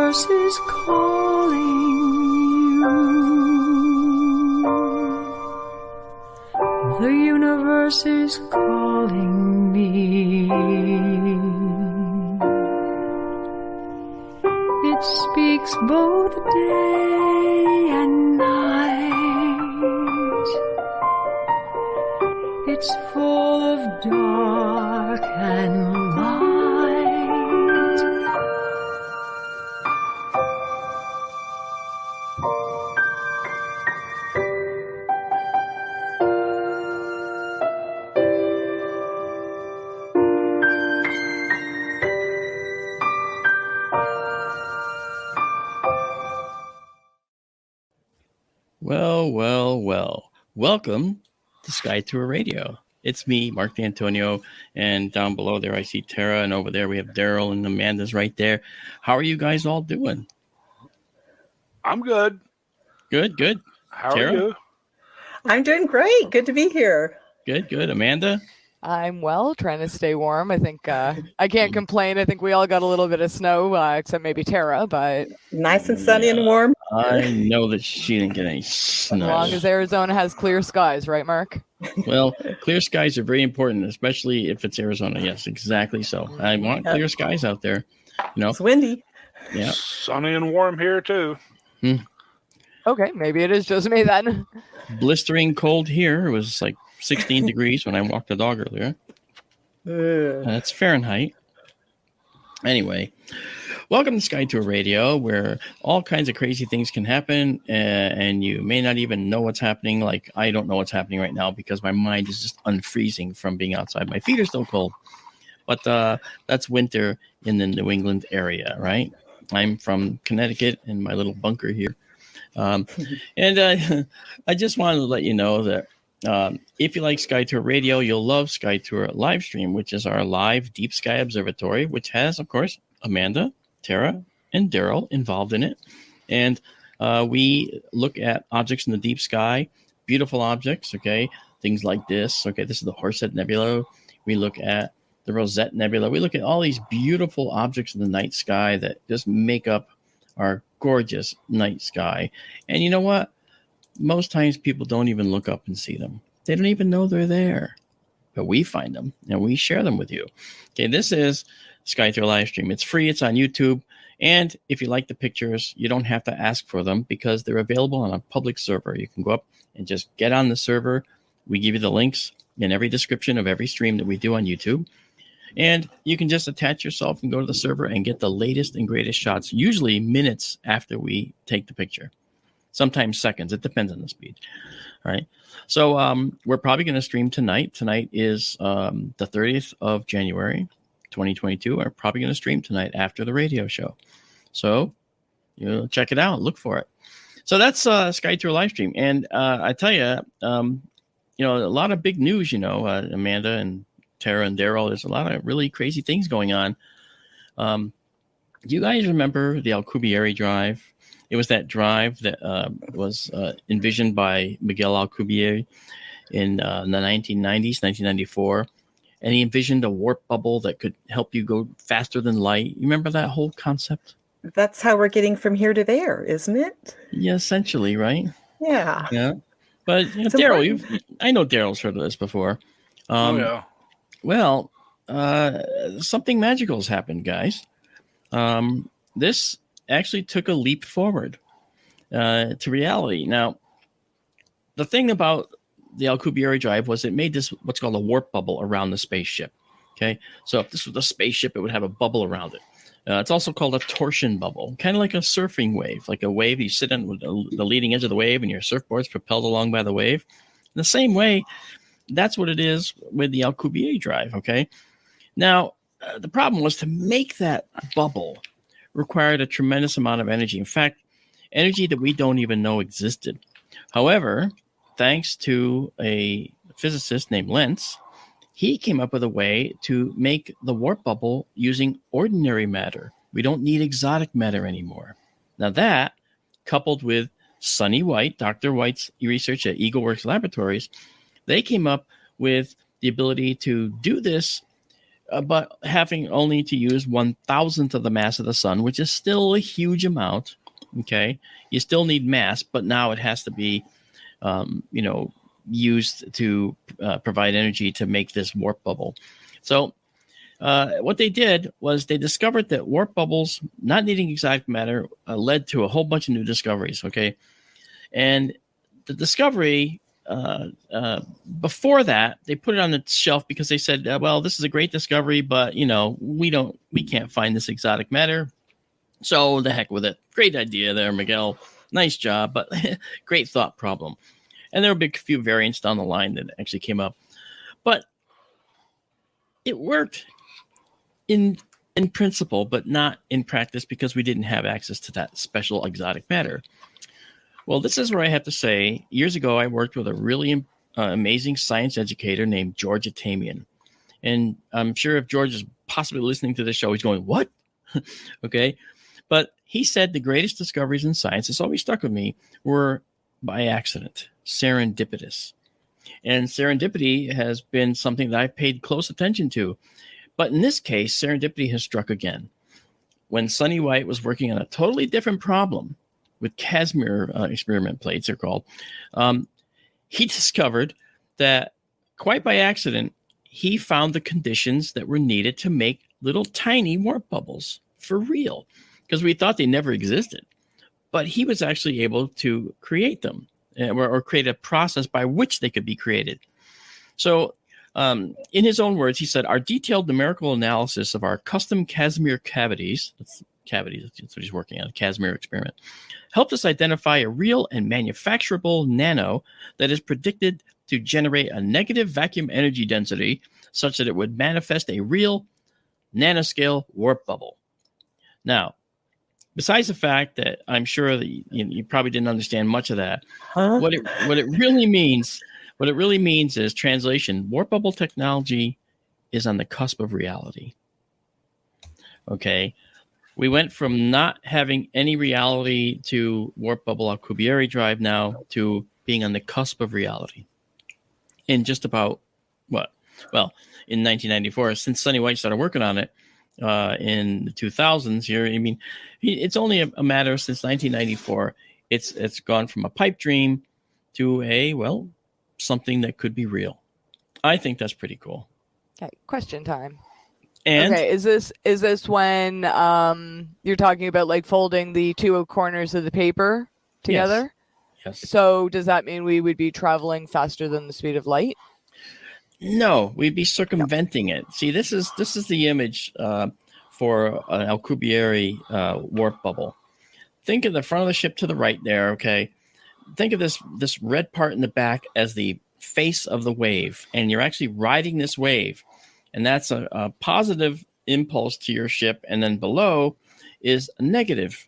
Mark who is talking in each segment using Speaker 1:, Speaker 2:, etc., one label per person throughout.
Speaker 1: universe is calling you. The universe is calling me. It speaks both day and night. It's full of dark and light.
Speaker 2: Well. Welcome to Sky Tour Radio. It's me, Mark D'Antonio, and down below there I see Tara, and over there we have Daryl, and Amanda's right there. How are you guys all doing?
Speaker 3: I'm good.
Speaker 2: Good.
Speaker 3: How
Speaker 2: Tara?
Speaker 3: are you?
Speaker 4: I'm doing great. Good to be here.
Speaker 2: Good. Amanda?
Speaker 5: I'm well, trying to stay warm. I think I can't complain. I think we all got a little bit of snow, except maybe Tara, but
Speaker 4: Nice and sunny and warm.
Speaker 2: I know that she didn't get any snow.
Speaker 5: as long as Arizona has clear skies, right, Mark?
Speaker 2: Well, clear skies are very important, especially if it's Arizona. Yes, exactly so. I want clear skies out there. You know,
Speaker 4: It's windy.
Speaker 2: yeah.
Speaker 3: Sunny and warm here, too.
Speaker 5: Okay, maybe it is just me then.
Speaker 2: Blistering cold here. It was like 16 degrees when I walked the dog earlier. That's Fahrenheit. Anyway, welcome to Sky Tour Radio, where all kinds of crazy things can happen, and you may not even know what's happening. Like, I don't know what's happening right now because my mind is just unfreezing from being outside. My feet are still cold, but that's winter in the New England area, right? I'm from Connecticut in my little bunker here. And I just wanted to let you know that if you like Sky Tour Radio, you'll love Sky Tour Livestream, which is our live Deep Sky Observatory, which has, of course, Amanda, Tara, and Daryl involved in it. And we look at objects in the deep sky, beautiful objects, okay? Things like this. Okay, this is the Horsehead Nebula. We look at the Rosette Nebula. We look at all these beautiful objects in the night sky that just make up our gorgeous night sky. And you know what? Most times people don't even look up and see them. They don't even know they're there. But we find them and we share them with you. Okay, this is Sky Tour Livestream. It's free. It's on YouTube. And if you like the pictures, you don't have to ask for them because they're available on a public server. You can go up and just get on the server. We give you the links in every description of every stream that we do on YouTube. And you can just attach yourself and go to the server and get the latest and greatest shots, usually minutes after we take the picture. Sometimes seconds. It depends on the speed. All right. So we're probably going to stream tonight. Tonight is the 30th of January, 2022. We're probably going to stream tonight after the radio show. So check it out. Look for it. So that's Sky Tour Livestream. And I tell you, a lot of big news, Amanda and Tara and Daryl, there's a lot of really crazy things going on. Do you guys remember the Alcubierre drive? It was that drive that was envisioned by Miguel Alcubierre in the 1990s, 1994. And he envisioned a warp bubble that could help you go faster than light. You remember that whole concept?
Speaker 4: That's how we're getting from here to there, isn't it?
Speaker 2: Yeah, essentially, right?
Speaker 4: Yeah.
Speaker 2: Yeah. But Daryl, I know Daryl's heard of this before.
Speaker 3: Yeah.
Speaker 2: Well, something magical has happened, guys. This actually took a leap forward to reality. Now, the thing about the Alcubierre drive was it made this what's called a warp bubble around the spaceship. Okay, so if this was a spaceship, it would have a bubble around it. It's also called a torsion bubble, kind of like a surfing wave, like a wave you sit on with the leading edge of the wave, and your surfboard's propelled along by the wave. In the same way, that's what it is with the Alcubierre drive. Okay, now the problem was to make that bubble required a tremendous amount of energy. In fact, energy that we don't even know existed. However, thanks to a physicist named Lentz, he came up with a way to make the warp bubble using ordinary matter. We don't need exotic matter anymore. Now that, coupled with Sonny White, Dr. White's research at EagleWorks Laboratories, they came up with the ability to do this but having only to use 1,000th of the mass of the sun, which is still a huge amount. Okay, you still need mass, but now it has to be, used to provide energy to make this warp bubble. So what they did was they discovered that warp bubbles not needing exotic matter led to a whole bunch of new discoveries. Okay, and the discovery before that they put it on the shelf because they said, well, this is a great discovery, but we can't find this exotic matter, so the heck with it. Great idea there, Miguel. Nice job, but great thought problem. And there were a few variants down the line that actually came up, but it worked in principle, but not in practice because we didn't have access to that special exotic matter. Well, this is where I have to say, years ago, I worked with a really amazing science educator named George Atamian. And I'm sure if George is possibly listening to this show, he's going, what? Okay. But he said the greatest discoveries in science, this always stuck with me, were by accident, serendipitous. And serendipity has been something that I've paid close attention to. But in this case, serendipity has struck again. When Sonny White was working on a totally different problem with Casimir experiment plates, they're called, he discovered that quite by accident, he found the conditions that were needed to make little tiny warp bubbles for real, because we thought they never existed. But he was actually able to create them or create a process by which they could be created. So in his own words, he said, our detailed numerical analysis of our custom Casimir cavities, that's what he's working on, a Casimir experiment, helped us identify a real and manufacturable nano that is predicted to generate a negative vacuum energy density such that it would manifest a real nanoscale warp bubble. Now, besides the fact that I'm sure that you probably didn't understand much of that, what it really means is, translation, warp bubble technology is on the cusp of reality. Okay, we went from not having any reality to warp bubble Alcubierre drive now to being on the cusp of reality. In just about what? Well, in 1994, since Sonny White started working on it in the 2000s here, I mean, it's only a matter since 1994. It's gone from a pipe dream to something that could be real. I think that's pretty cool.
Speaker 5: Okay, question time.
Speaker 2: And
Speaker 5: okay, is this when you're talking about like folding the two corners of the paper together?
Speaker 2: Yes.
Speaker 5: So does that mean we would be traveling faster than the speed of light?
Speaker 2: No, we'd be circumventing it. See, this is the image for an Alcubierre warp bubble. Think of the front of the ship to the right there, okay? Think of this red part in the back as the face of the wave, and you're actually riding this wave, and that's a positive impulse to your ship, and then below is a negative.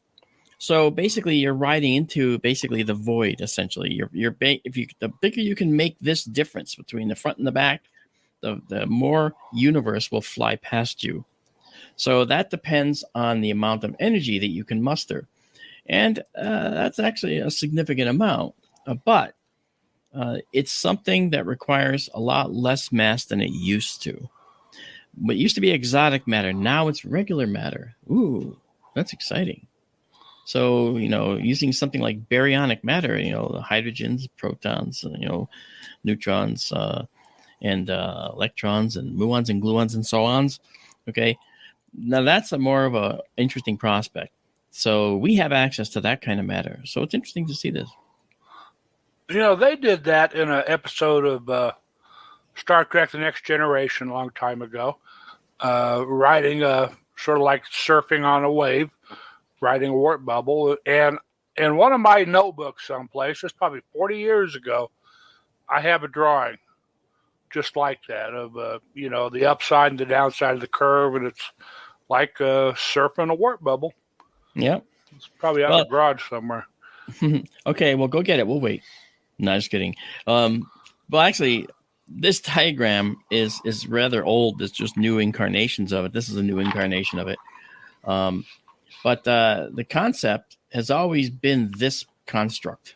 Speaker 2: So basically, you're riding into basically the void. Essentially, the bigger you can make this difference between the front and the back, the more universe will fly past you. So that depends on the amount of energy that you can muster, and that's actually a significant amount. But it's something that requires a lot less mass than it used to. What used to be exotic matter, now it's regular matter. Ooh, that's exciting. So, using something like baryonic matter, the hydrogens, protons, neutrons, and electrons, and muons and gluons and so on. Okay. Now that's more of a interesting prospect. So we have access to that kind of matter. So it's interesting to see this.
Speaker 3: They did that in an episode of Star Trek: The Next Generation a long time ago, riding sort of like surfing on a wave, riding a warp bubble. And in one of my notebooks someplace, it's probably 40 years ago, I have a drawing just like that of, the upside and the downside of the curve. And it's like surfing a warp bubble.
Speaker 2: Yep.
Speaker 3: It's probably out in the garage somewhere.
Speaker 2: Okay, well, go get it. We'll wait. No, just kidding. Well, actually, this diagram is rather old. There's just new incarnations of it. This is a new incarnation of it. But the concept has always been this construct,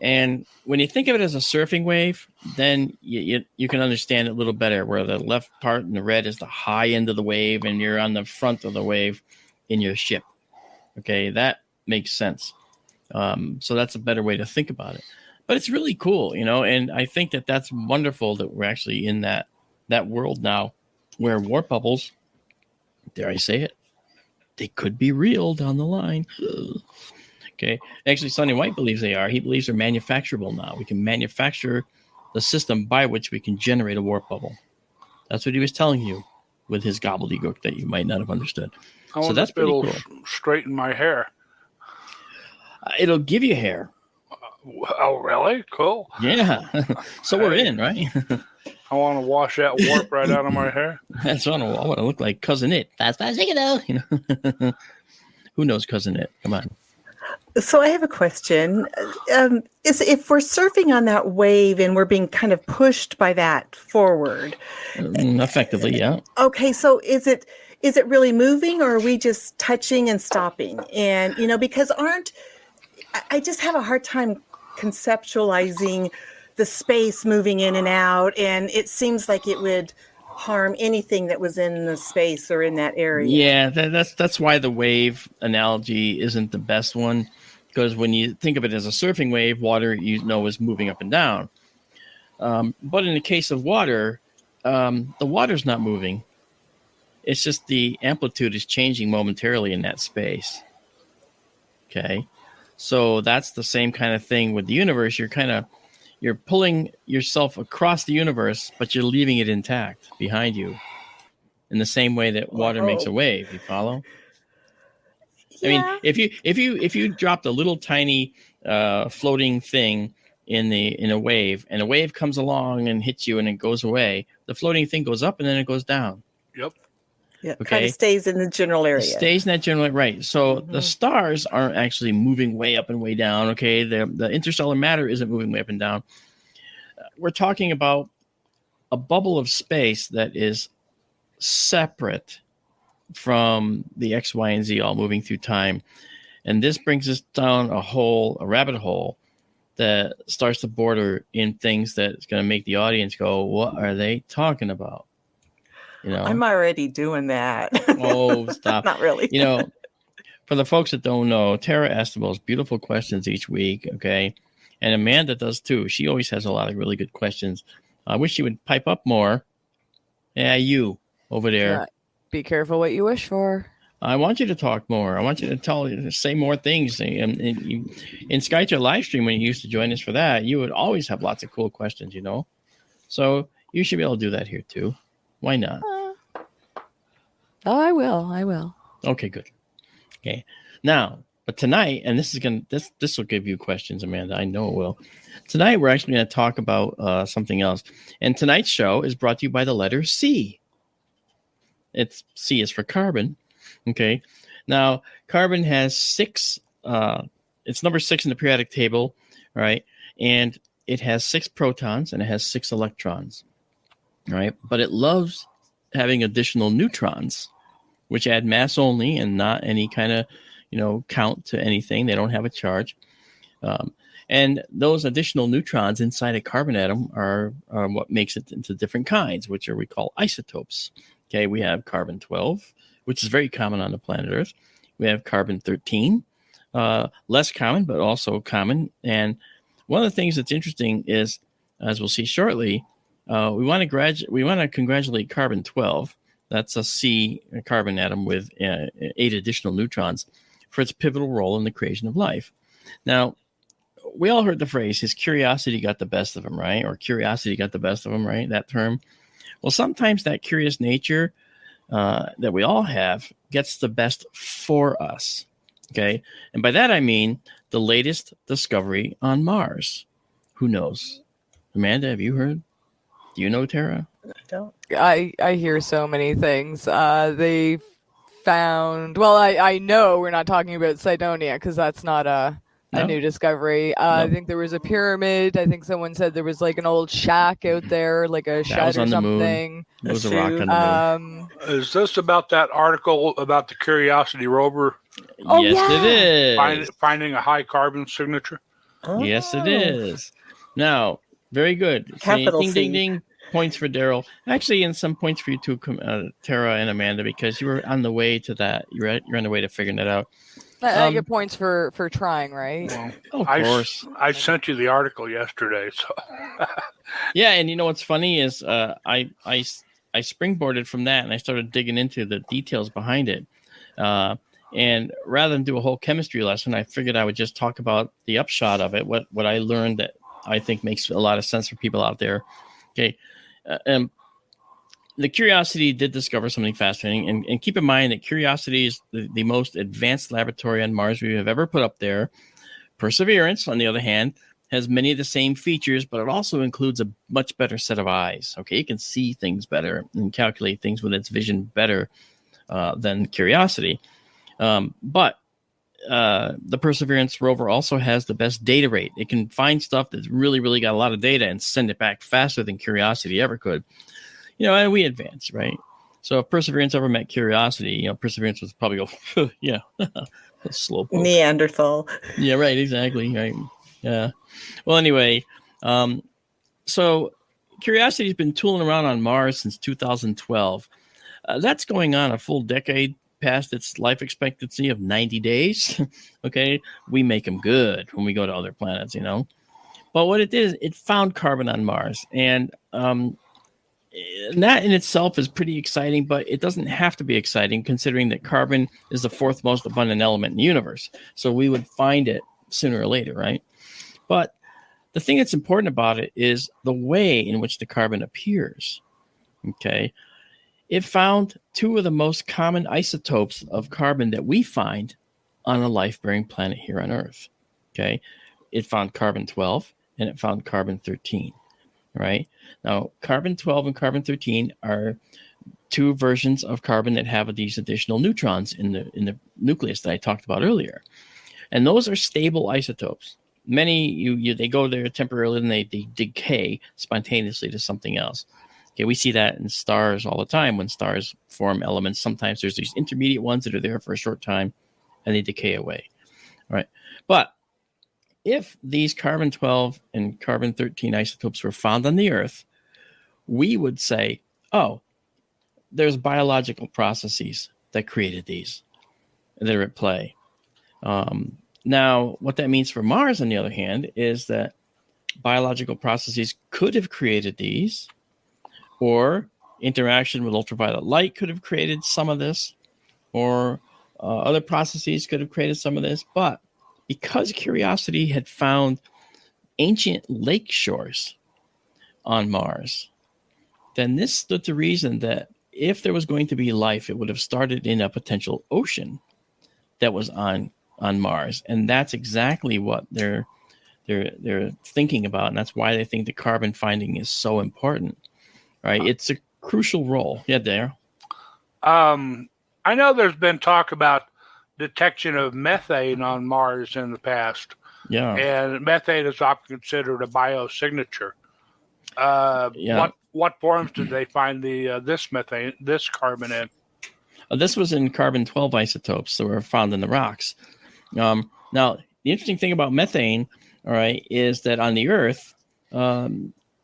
Speaker 2: And when you think of it as a surfing wave, then you can understand it a little better, where the left part in the red is the high end of the wave, and you're on the front of the wave in your ship. Okay, that makes sense. So that's a better way to think about it. But it's really cool, and I think that that's wonderful that we're actually in that world now where warp bubbles, dare I say it, they could be real down the line. Okay. Actually, Sonny White believes they are. He believes they're manufacturable now. We can manufacture the system by which we can generate a warp bubble. That's what he was telling you with his gobbledygook that you might not have understood. So that's pretty cool.
Speaker 3: Straighten my hair.
Speaker 2: It'll give you hair.
Speaker 3: Oh, really? Cool.
Speaker 2: Yeah. So we're in, right?
Speaker 3: I want to wash that warp right out of my hair.
Speaker 2: That's what I want to look like Cousin It. That's what I was thinking of. Who knows Cousin It? Come on.
Speaker 4: So I have a question. Is if we're surfing on that wave and we're being kind of pushed by that forward?
Speaker 2: Effectively, yeah.
Speaker 4: Okay, so is it really moving, or are we just touching and stopping? And because I just have a hard time conceptualizing the space moving in and out, and it seems like it would harm anything that was in the space or in that area.
Speaker 2: Yeah, that's why the wave analogy isn't the best one, because when you think of it as a surfing wave, water is moving up and down. But in the case of water, the water's not moving. It's just the amplitude is changing momentarily in that space. Okay, so that's the same kind of thing with the universe. You're pulling yourself across the universe, but you're leaving it intact behind you, in the same way that water makes a wave. You follow?
Speaker 4: Yeah.
Speaker 2: I mean, if you dropped a little tiny floating thing in a wave, and a wave comes along and hits you and it goes away, the floating thing goes up and then it goes down.
Speaker 3: Yep.
Speaker 4: Yeah,
Speaker 2: Okay.
Speaker 4: kind of stays in the general area.
Speaker 2: It stays in that general area, right. So the stars aren't actually moving way up and way down, okay? The interstellar matter isn't moving way up and down. We're talking about a bubble of space that is separate from the X, Y, and Z all moving through time. And this brings us down a rabbit hole that starts to border in things that's going to make the audience go, what are they talking about?
Speaker 4: I'm already doing that.
Speaker 2: Oh, stop.
Speaker 4: Not really.
Speaker 2: For the folks that don't know, Tara asks the most beautiful questions each week, okay? And Amanda does too. She always has a lot of really good questions. I wish she would pipe up more. Yeah, you over there.
Speaker 5: Yeah. Be careful what you wish for.
Speaker 2: I want you to talk more. I want you to say more things. In Skytra live stream, when you used to join us for that, you would always have lots of cool questions, So you should be able to do that here too. Why not?
Speaker 5: I will.
Speaker 2: Okay, good. Okay. Now, but tonight, and this will give you questions, Amanda. I know it will. Tonight, we're actually going to talk about something else. And tonight's show is brought to you by the letter C. C is for carbon. Okay. Now, carbon has 6. It's number 6 in the periodic table, right? And it has 6 protons and it has 6 electrons. Right, but it loves having additional neutrons, which add mass only and not any kind of, count to anything. They don't have a charge. And those additional neutrons inside a carbon atom are what makes it into different kinds, which we call isotopes. Okay, we have carbon-12, which is very common on the planet Earth. We have carbon-13, less common, but also common. And one of the things that's interesting is, as we'll see shortly, we want to congratulate carbon-12. That's a carbon atom with 8 additional neutrons for its pivotal role in the creation of life. Now, we all heard the phrase, his curiosity got the best of him, right? Or curiosity got the best of him, right? That term. Well, sometimes that curious nature that we all have gets the best for us. Okay. And by that, I mean the latest discovery on Mars. Who knows? Amanda, have you heard? Do you know, Tara?
Speaker 4: Don't.
Speaker 5: I hear so many things. They found. Well, I know we're not talking about Cydonia because that's not a new discovery. I think there was a pyramid. I think someone said there was like an old shack out there, like a shed or something.
Speaker 2: It was a rock on the moon.
Speaker 3: Is this about that article about the Curiosity rover?
Speaker 2: Yes, it is.
Speaker 3: Finding a high carbon signature?
Speaker 2: Yes, it
Speaker 4: Oh,
Speaker 2: is. Now, very good. So,
Speaker 4: Capital
Speaker 2: ding, ding,
Speaker 4: C.
Speaker 2: ding. Points for Daryl. Actually, and some points for you too, Tara and Amanda, because you were on the way to that. You're on the way to figuring that out.
Speaker 5: I get points for trying, right?
Speaker 3: Well,
Speaker 2: Of course.
Speaker 3: I sent you the article yesterday, so
Speaker 2: Yeah, and you know what's funny is I springboarded from that and I started digging into the details behind it. And rather than do a whole chemistry lesson, I figured I would just talk about the upshot of it, what I learned that I think makes a lot of sense for people out there. Okay. The Curiosity did discover something fascinating. And keep in mind that Curiosity is the most advanced laboratory on Mars we have ever put up there. Perseverance, on the other hand, has many of the same features, but it also includes a much better set of eyes. Okay, it can see things better and calculate things with its vision better than Curiosity. But the Perseverance rover also has the best data rate. It can find stuff that's really, really got a lot of data and send it back faster than Curiosity ever could. And we advance, right? So if Perseverance ever met Curiosity, Perseverance would probably go, yeah, slow poke.
Speaker 4: Neanderthal.
Speaker 2: Yeah, right, exactly, right. Yeah. Well, anyway, so Curiosity's been tooling around on Mars since 2012. That's going on a full decade past its life expectancy of 90 days. Okay, we make them good when we go to other planets, But what it did is it found carbon on Mars, and that in itself is pretty exciting, but it doesn't have to be exciting considering that carbon is the fourth most abundant element in the universe. So we would find it sooner or later, right? But the thing that's important about it is the way in which the carbon appears. Okay. It found two of the most common isotopes of carbon that we find on a life-bearing planet here on Earth. Okay. It found carbon-12 and it found carbon-13. Right. Now, carbon-12 and carbon-13 are two versions of carbon that have these additional neutrons in the nucleus that I talked about earlier. And those are stable isotopes. Many, they go there temporarily and they decay spontaneously to something else. Okay, we see that in stars all the time when stars form elements. Sometimes there's these intermediate ones that are there for a short time and they decay away. All right. But if these carbon-12 and carbon-13 isotopes were found on the Earth, we would say, oh, there's biological processes that created these that are at play. Now, what that means for Mars, on the other hand, is that biological processes could have created these, or interaction with ultraviolet light could have created some of this, or other processes could have created some of this, but because Curiosity had found ancient lake shores on Mars, then this stood to reason that if there was going to be life, it would have started in a potential ocean that was on Mars. And that's exactly what they're thinking about. And that's why they think the carbon finding is so important, right? It's a crucial role. Yeah, Dare.
Speaker 3: I know there's been talk about detection of methane on Mars in the past.
Speaker 2: Yeah.
Speaker 3: And methane is often considered a biosignature.
Speaker 2: Yeah.
Speaker 3: What forms did they find this carbon in?
Speaker 2: This was in carbon-12 isotopes that were found in the rocks. Now, the interesting thing about methane, all right, is that on the Earth,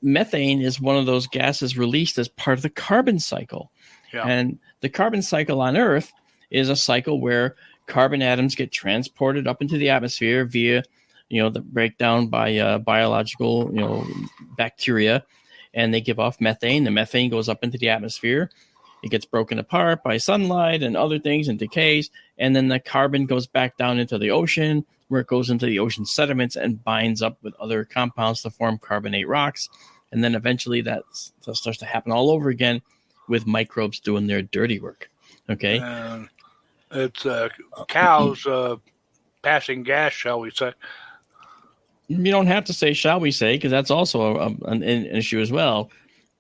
Speaker 2: methane is one of those gases released as part of the carbon cycle. Yeah. And the carbon cycle on Earth is a cycle where carbon atoms get transported up into the atmosphere via, the breakdown by biological, bacteria, and they give off methane. The methane goes up into the atmosphere. It gets broken apart by sunlight and other things and decays. And then the carbon goes back down into the ocean, where it goes into the ocean sediments and binds up with other compounds to form carbonate rocks. And then eventually that starts to happen all over again with microbes doing their dirty work. Okay.
Speaker 3: It's cows passing gas, shall we say.
Speaker 2: You don't have to say, shall we say, because that's also an issue as well.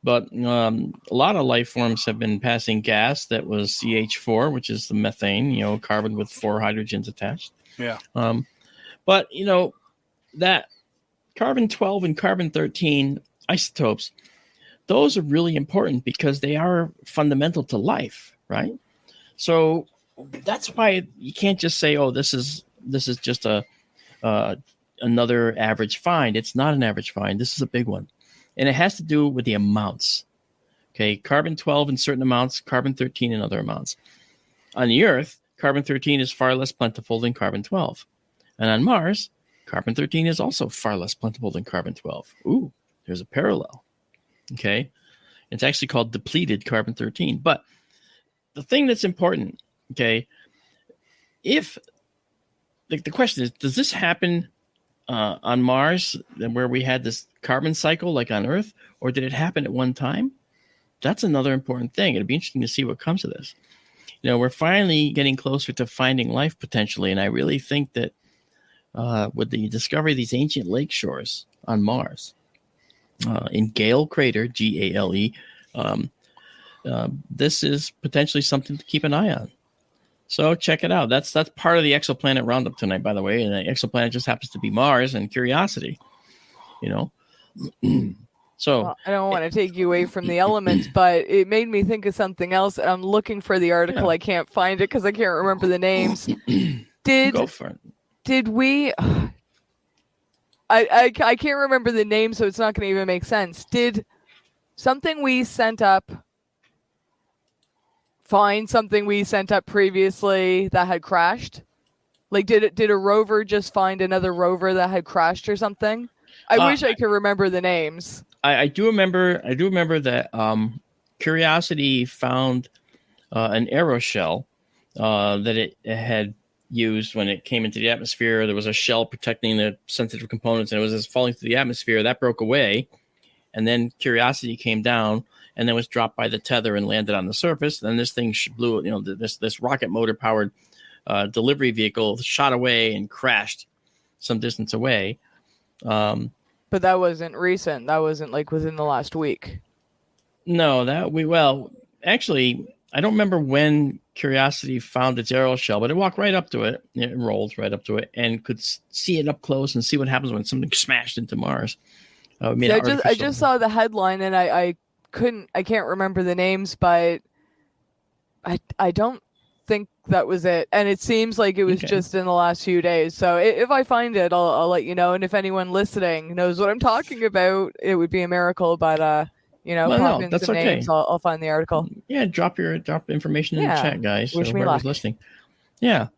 Speaker 2: But a lot of life forms have been passing gas that was CH4, which is the methane, carbon with 4 hydrogens attached.
Speaker 3: Yeah.
Speaker 2: But, that carbon-12 and carbon-13 isotopes, those are really important because they are fundamental to life, right? So that's why you can't just say, oh, this is just a another average find. It's not an average find. This is a big one. And it has to do with the amounts. Okay, carbon-12 in certain amounts, carbon-13 in other amounts. On the Earth, carbon-13 is far less plentiful than carbon-12. And on Mars, carbon-13 is also far less plentiful than carbon-12. Ooh, there's a parallel. Okay, it's actually called depleted carbon-13. But the thing that's important, okay, if the question is, does this happen on Mars where we had this carbon cycle like on Earth, or did it happen at one time? That's another important thing. It'd be interesting to see what comes of this. We're finally getting closer to finding life potentially, and I really think that with the discovery of these ancient lake shores on Mars, in Gale Crater, Gale, this is potentially something to keep an eye on. So check it out. That's part of the exoplanet roundup tonight, by the way. And the exoplanet just happens to be Mars and Curiosity. So
Speaker 5: well, I don't want to take you away from the elements, but it made me think of something else. And I'm looking for the article. Yeah. I can't find it because I can't remember the names.
Speaker 2: Go for it.
Speaker 5: Did we? I can't remember the name, so it's not going to even make sense. Did something we sent up find something we sent up previously that had crashed? Like, did a rover just find another rover that had crashed or something? I wish I could remember the names.
Speaker 2: I do remember that Curiosity found an aeroshell that it had used when it came into the atmosphere. There was a shell protecting the sensitive components, and it was just falling through the atmosphere. That broke away, and then Curiosity came down and then was dropped by the tether and landed on the surface. Then this thing blew, this rocket motor powered delivery vehicle shot away and crashed some distance away.
Speaker 5: But that wasn't recent. That wasn't like within the last week.
Speaker 2: No, actually, I don't remember when Curiosity found its aeroshell, but it walked right up to it. It rolled right up to it and could see it up close and see what happens when something smashed into Mars.
Speaker 5: I just saw the headline and I can't remember the names, but I don't think that was it. And it seems like it was just in the last few days. So if I find it, I'll let you know. And if anyone listening knows what I'm talking about, it would be a miracle. But pop in some names. I'll find the article.
Speaker 2: Yeah, drop information in the chat, guys.
Speaker 5: Wish me luck.
Speaker 2: Listening. Yeah.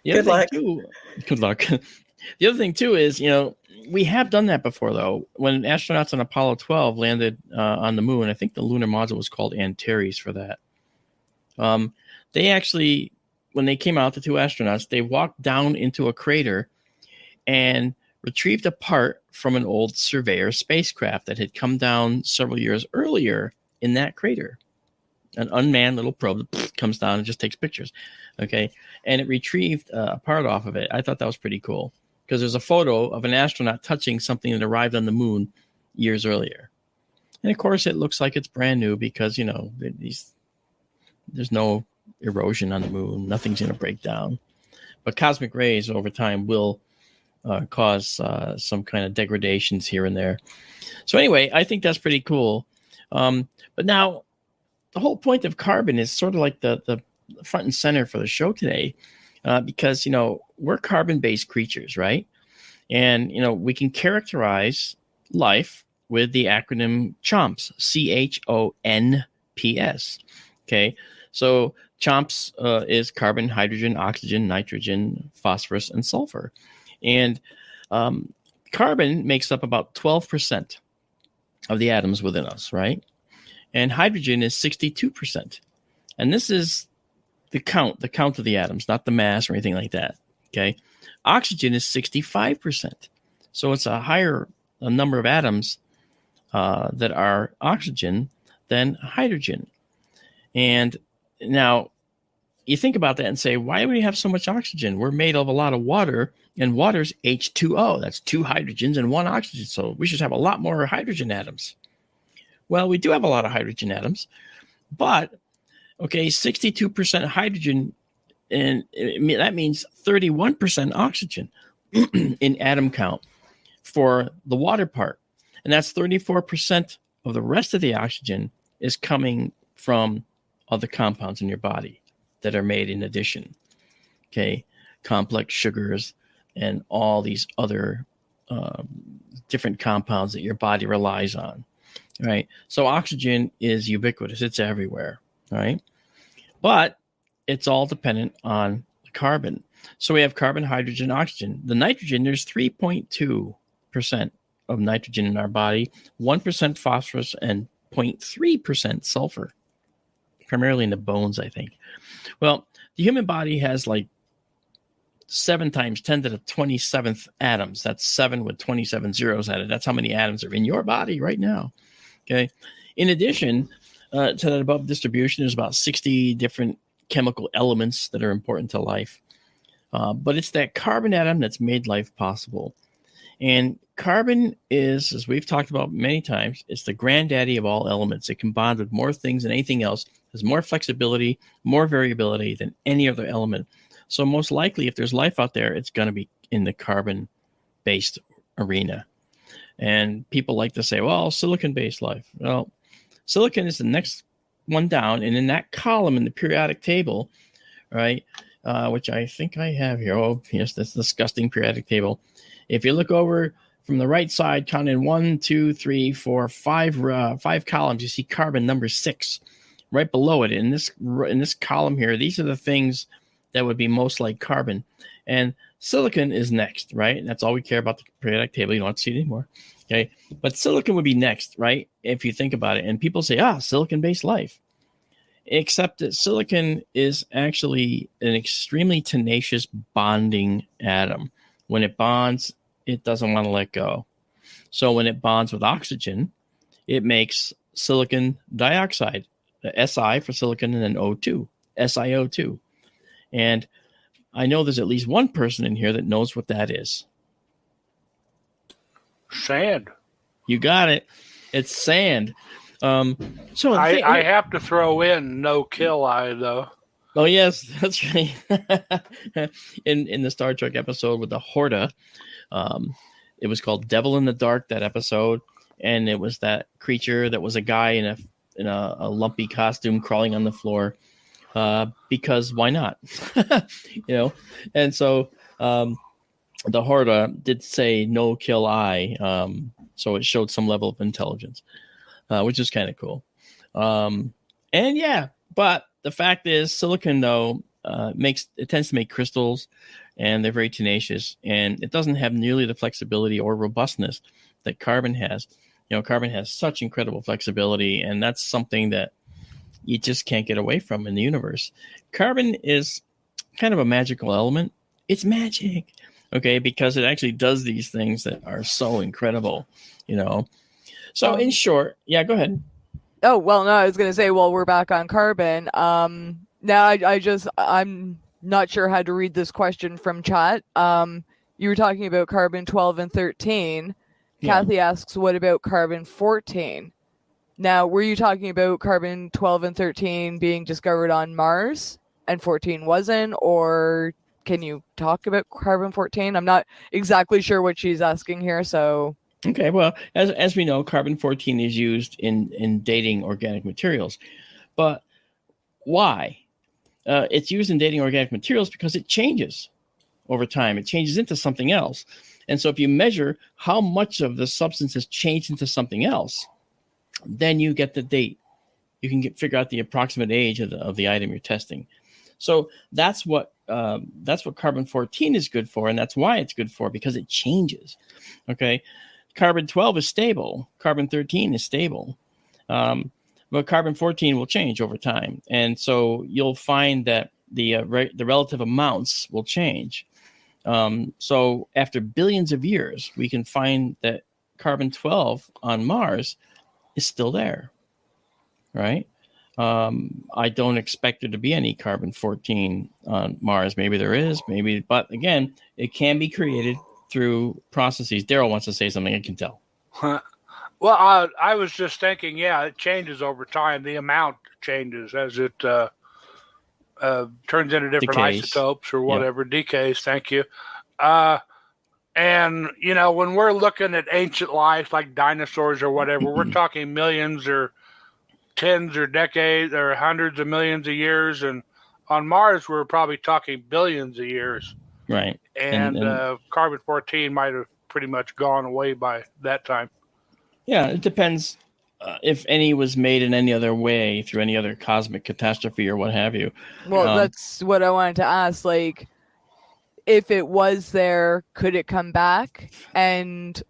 Speaker 4: Good luck.
Speaker 2: Good luck. The other thing too is, we have done that before, though. When astronauts on Apollo 12 landed on the moon, I think the lunar module was called Antares for that. They actually, when they came out, the two astronauts, they walked down into a crater and retrieved a part from an old Surveyor spacecraft that had come down several years earlier in that crater. An unmanned little probe comes down and just takes pictures. Okay. And it retrieved a part off of it. I thought that was pretty cool because there's a photo of an astronaut touching something that arrived on the moon years earlier. And of course, it looks like it's brand new because, there's no erosion on the moon. Nothing's going to break down. But cosmic rays over time will cause some kind of degradations here and there. So anyway, I think that's pretty cool. But now the whole point of carbon is sort of like the front and center for the show today because, we're carbon-based creatures, right? And, we can characterize life with the acronym CHOMPS, CHONPS. Okay. So CHOMPS is carbon, hydrogen, oxygen, nitrogen, phosphorus, and sulfur. And carbon makes up about 12% of the atoms within us, right? And hydrogen is 62%. And this is the count of the atoms, not the mass or anything like that. Okay. Oxygen is 65%. So it's a higher number of atoms that are oxygen than hydrogen. And now you think about that and say, why do we have so much oxygen? We're made of a lot of water, and water's H2O. That's 2 hydrogens and 1 oxygen. So we should have a lot more hydrogen atoms. Well, we do have a lot of hydrogen atoms, but 62% hydrogen, and that means 31% oxygen in atom count for the water part. And that's 34% of the rest of the oxygen is coming from other compounds in your body that are made in addition. Okay, complex sugars and all these other different compounds that your body relies on, right? So oxygen is ubiquitous. It's everywhere, right? But it's all dependent on carbon. So we have carbon, hydrogen, oxygen. The nitrogen, there's 3.2% of nitrogen in our body, 1% phosphorus, and 0.3% sulfur, primarily in the bones, I think. Well, the human body has like 7 times 10 to the 27th atoms. That's 7 with 27 zeros at it. That's how many atoms are in your body right now. Okay. In addition to that above distribution, there's about 60 different chemical elements that are important to life. But it's that carbon atom that's made life possible. And carbon is, as we've talked about many times, it's the granddaddy of all elements. It can bond with more things than anything else, has more flexibility, more variability than any other element. So most likely, if there's life out there, it's going to be in the carbon-based arena. And people like to say, well, silicon-based life. Well, silicon is the next one down. And in that column in the periodic table, right, which I think I have here. Oh, yes, that's the disgusting periodic table. If you look over from the right side, count in 1, 2, 3, 4, 5 columns, you see carbon number 6 right below it. In this column here, these are the things that would be most like carbon. And silicon is next, right? And that's all we care about, the periodic table. You don't have to see it anymore. Okay. But silicon would be next, right? If you think about it. And people say, silicon-based life. Except that silicon is actually an extremely tenacious bonding atom. When it bonds, it doesn't want to let go. So when it bonds with oxygen, it makes silicon dioxide, the Si for silicon, and then O2, SiO2. And I know there's at least one person in here that knows what that is.
Speaker 3: Sand.
Speaker 2: You got it. It's sand. So
Speaker 3: I have to throw in no kill eye though.
Speaker 2: Oh yes, that's right. in the Star Trek episode with the Horta, it was called Devil in the Dark, that episode, and it was that creature that was a guy in a lumpy costume crawling on the floor, because why not? And so the Horta did say no kill eye, so it showed some level of intelligence, which is kind of cool. But the fact is, silicon though tends to make crystals, and they're very tenacious, and it doesn't have nearly the flexibility or robustness that carbon has. Carbon has such incredible flexibility, and that's something that you just can't get away from in the universe. Carbon is kind of a magical element. It's magic, okay, because it actually does these things that are so incredible, So in short, yeah, go ahead.
Speaker 5: Oh, well, no, I was going to say, we're back on carbon. Now I'm not sure how to read this question from chat. You were talking about carbon 12 and 13. Yeah. Kathy asks, what about carbon 14? Now, were you talking about carbon 12 and 13 being discovered on Mars and 14 wasn't? Or can you talk about carbon 14? I'm not exactly sure what she's asking here, so...
Speaker 2: Okay, well, as we know, carbon 14 is used in dating organic materials. But why? It's used in dating organic materials because it changes over time. It changes into something else. And so if you measure how much of the substance has changed into something else, then you get the date. You can figure out the approximate age of the item you're testing. So that's what carbon 14 is good for, and that's why it's good for, because it changes. Okay. Carbon 12 is stable. Carbon 13 is stable. But carbon 14 will change over time. And so you'll find that the relative amounts will change. So after billions of years, we can find that carbon 12 on Mars is still there, right? I don't expect there to be any carbon 14 on Mars. Maybe there is, maybe. But again, it can be created through processes. Daryl wants to say something, I can tell.
Speaker 3: Well, I was just thinking, it changes over time. The amount changes as it turns into different isotopes or whatever, decays, thank you. And, when we're looking at ancient life like dinosaurs or whatever, we're talking millions or tens or decades or hundreds of millions of years. And on Mars, we're probably talking billions of years.
Speaker 2: Right.
Speaker 3: And carbon 14 might have pretty much gone away by that time.
Speaker 2: Yeah, it depends if any was made in any other way through any other cosmic catastrophe or what have you.
Speaker 5: Well, that's what I wanted to ask. Like, if it was there, could it come back? And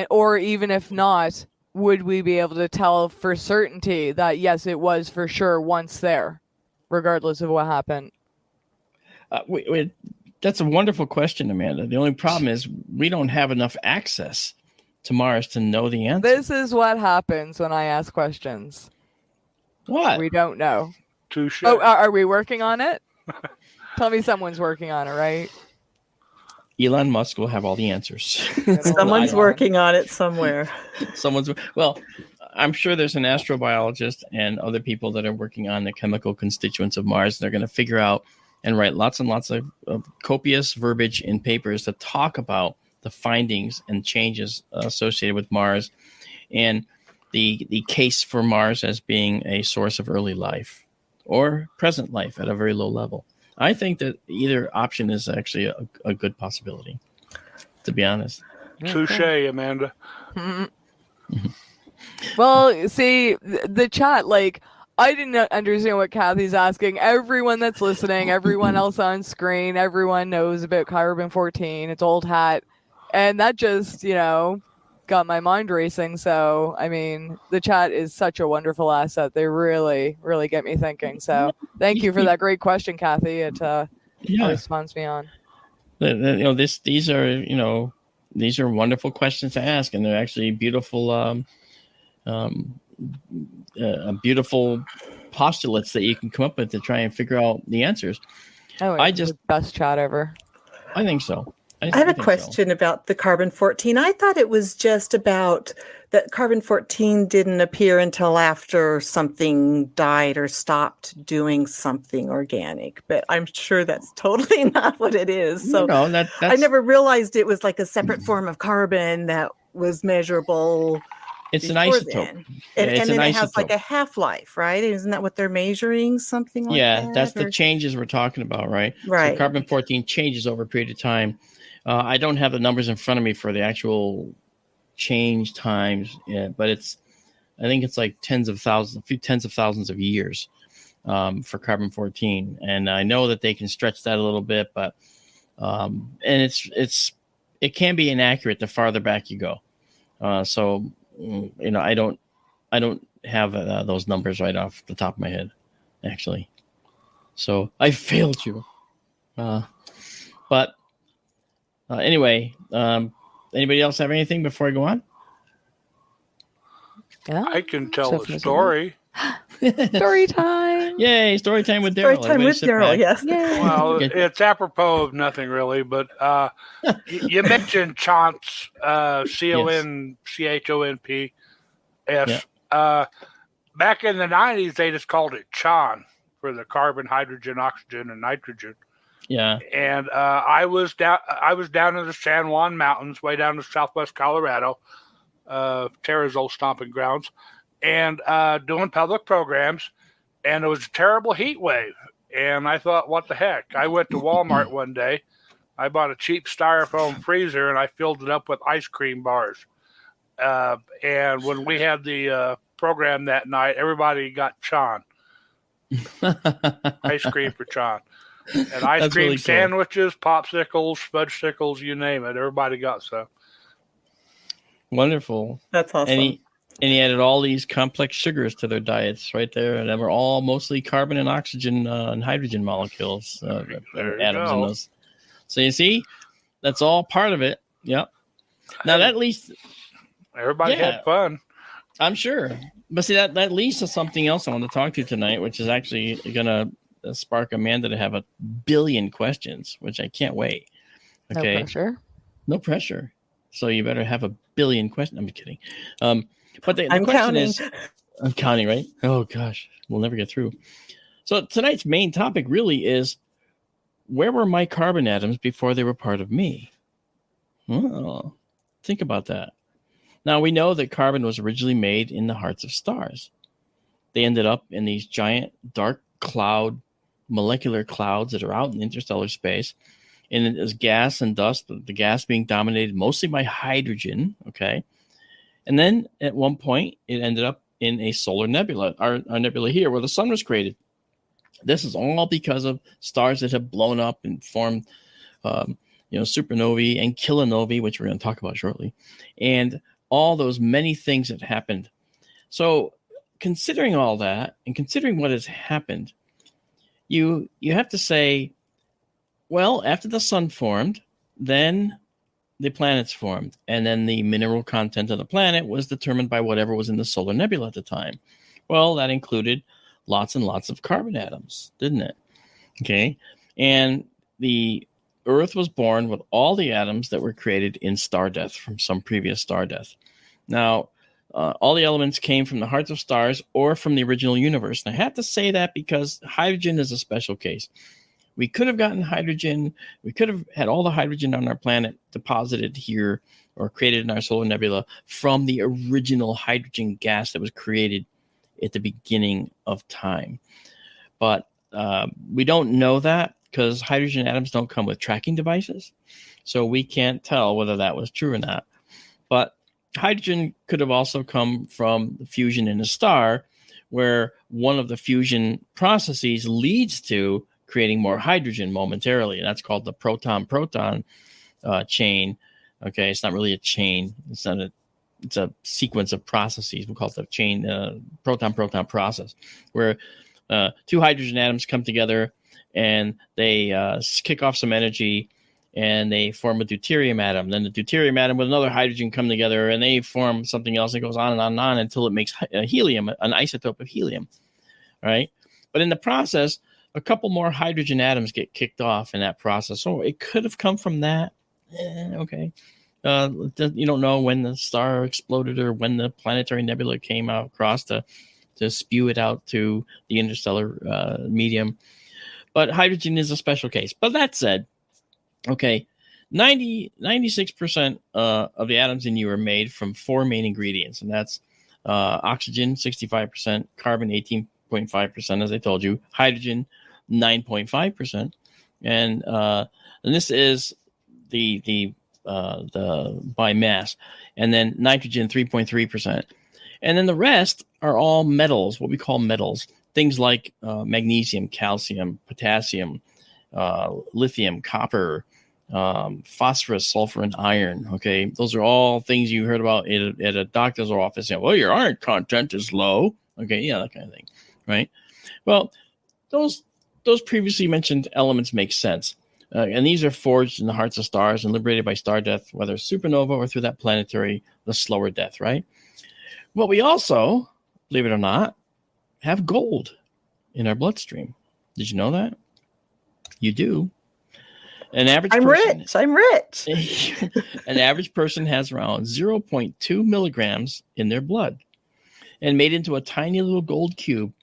Speaker 5: or even if not, would we be able to tell for certainty that yes, it was for sure once there, regardless of what happened?
Speaker 2: That's a wonderful question, Amanda. The only problem is we don't have enough access to Mars to know the answer.
Speaker 5: This is what happens when I ask questions.
Speaker 2: What?
Speaker 5: We don't know.
Speaker 3: Touche.
Speaker 5: Oh, are we working on it? Tell me someone's working on it, right?
Speaker 2: Elon Musk will have all the answers.
Speaker 4: Someone's working on it somewhere.
Speaker 2: Well, I'm sure there's an astrobiologist and other people that are working on the chemical constituents of Mars. They're going to figure out and write lots and lots of copious verbiage in papers that talk about the findings and changes associated with Mars and the case for Mars as being a source of early life or present life at a very low level. I think that either option is actually a good possibility, to be honest.
Speaker 3: Touche, Amanda.
Speaker 5: Well, see, the chat, like, I didn't understand what Kathy's asking. Everyone that's listening, everyone else on screen, everyone knows about carbon-14. It's old hat. And that just, got my mind racing. So, I mean, the chat is such a wonderful asset. They really, really get me thinking. So thank you for that great question, Kathy. It responds me on.
Speaker 2: These are wonderful questions to ask, and they're actually beautiful beautiful postulates that you can come up with to try and figure out the answers.
Speaker 5: Oh, it's the best chat ever.
Speaker 2: I think so.
Speaker 4: I have a question about the carbon-14. I thought it was just about that carbon-14 didn't appear until after something died or stopped doing something organic, but I'm sure that's totally not what it is. So
Speaker 2: that's...
Speaker 4: I never realized it was like a separate form of carbon that was measurable.
Speaker 2: It's an isotope.
Speaker 4: Then. And then it has like a half-life, right? Isn't that what they're measuring? Something like that?
Speaker 2: Yeah, that's the changes we're talking about, right?
Speaker 4: Right.
Speaker 2: So carbon-14 changes over a period of time. I don't have the numbers in front of me for the actual change times, but I think it's like tens of thousands of years for carbon-14, and I know that they can stretch that a little bit, but and it can be inaccurate the farther back you go. So I don't have those numbers right off the top of my head, actually. So I failed you, but. Anyway, anybody else have anything before I go on?
Speaker 5: Yeah,
Speaker 3: I can tell a story.
Speaker 5: Story time!
Speaker 2: Yay! Story time with Daryl.
Speaker 4: Story time with Daryl. Yes.
Speaker 5: Yay.
Speaker 3: Well, it's apropos of nothing really, but you mentioned CHONPS, CONCHONPS.
Speaker 2: Yeah.
Speaker 3: Back in the 90s, they just called it CHON for the carbon, hydrogen, oxygen, and nitrogen.
Speaker 2: Yeah.
Speaker 3: And I was down in the San Juan Mountains, way down in southwest Colorado, Tara's old stomping grounds, and doing public programs. And it was a terrible heat wave. And I thought, what the heck? I went to Walmart one day. I bought a cheap styrofoam freezer, and I filled it up with ice cream bars. And when we had the program that night, everybody got CHON. Ice cream for CHON. And ice cream really sandwiches, popsicles, fudgesicles, you name it. Everybody got some.
Speaker 2: Wonderful.
Speaker 4: That's awesome.
Speaker 2: And he added all these complex sugars to their diets right there. And they were all mostly carbon and oxygen and hydrogen molecules, atoms in those. So you see, that's all part of it. Yep. Now that leads...
Speaker 3: Everybody had fun.
Speaker 2: I'm sure. But see, that leads to something else I want to talk to tonight, which is actually going to spark Amanda to have 1 billion questions, which I can't wait. Okay. No pressure. So you better have 1 billion questions. I'm kidding. But the question
Speaker 4: counting.
Speaker 2: is, I'm counting, right? Oh gosh, we'll never get through. So tonight's main topic really is, where were my carbon atoms before they were part of me? Oh, think about that. Now we know that carbon was originally made in the hearts of stars. They ended up in these giant dark molecular clouds that are out in interstellar space. And it is gas and dust, the gas being dominated mostly by hydrogen, okay? And then at one point, it ended up in a solar nebula, our nebula here, where the sun was created. This is all because of stars that have blown up and formed, supernovae and kilonovae, which we're going to talk about shortly, and all those many things that happened. So considering all that and considering what has happened, you have to say, well, after the sun formed, then the planets formed, and then the mineral content of the planet was determined by whatever was in the solar nebula at the time. Well, that included lots and lots of carbon atoms, didn't it? Okay. And the Earth was born with all the atoms that were created in star death from some previous star death. Now, all the elements came from the hearts of stars or from the original universe. And I have to say that because hydrogen is a special case. We could have gotten hydrogen. We could have had all the hydrogen on our planet deposited here or created in our solar nebula from the original hydrogen gas that was created at the beginning of time. But we don't know that because hydrogen atoms don't come with tracking devices. So we can't tell whether that was true or not. But hydrogen could have also come from the fusion in a star, where one of the fusion processes leads to creating more hydrogen momentarily. And that's called the proton-proton chain. Okay, it's not really a chain. It's a sequence of processes. We call it the chain proton-proton process, where two hydrogen atoms come together and they kick off some energy and they form a deuterium atom. Then the deuterium atom with another hydrogen come together and they form something else. It goes on and on and on until it makes helium, an isotope of helium, right? But in the process, a couple more hydrogen atoms get kicked off in that process. So it could have come from that. Okay. You don't know when the star exploded or when the planetary nebula came out across to spew it out to the interstellar medium. But hydrogen is a special case. But that said, okay, 96% of the atoms in you are made from four main ingredients, and that's oxygen, 65%, carbon, 18.5%, as I told you, hydrogen, 9.5%, and this is the by mass, and then nitrogen, 3.3%, and then the rest are all metals, what we call metals, things like magnesium, calcium, potassium, lithium, copper, phosphorus, sulfur, and iron. Okay, those are all things you heard about at a doctor's office. Well, your iron content is low. Okay, yeah, that kind of thing, right? Well, those previously mentioned elements make sense. And these are forged in the hearts of stars and liberated by star death, whether supernova or through that planetary, the slower death, right? But we also, believe it or not, have gold in our bloodstream. Did you know that? You do. An average
Speaker 4: I'm rich.
Speaker 2: An average person has around 0.2 milligrams in their blood and made into a tiny little gold cube.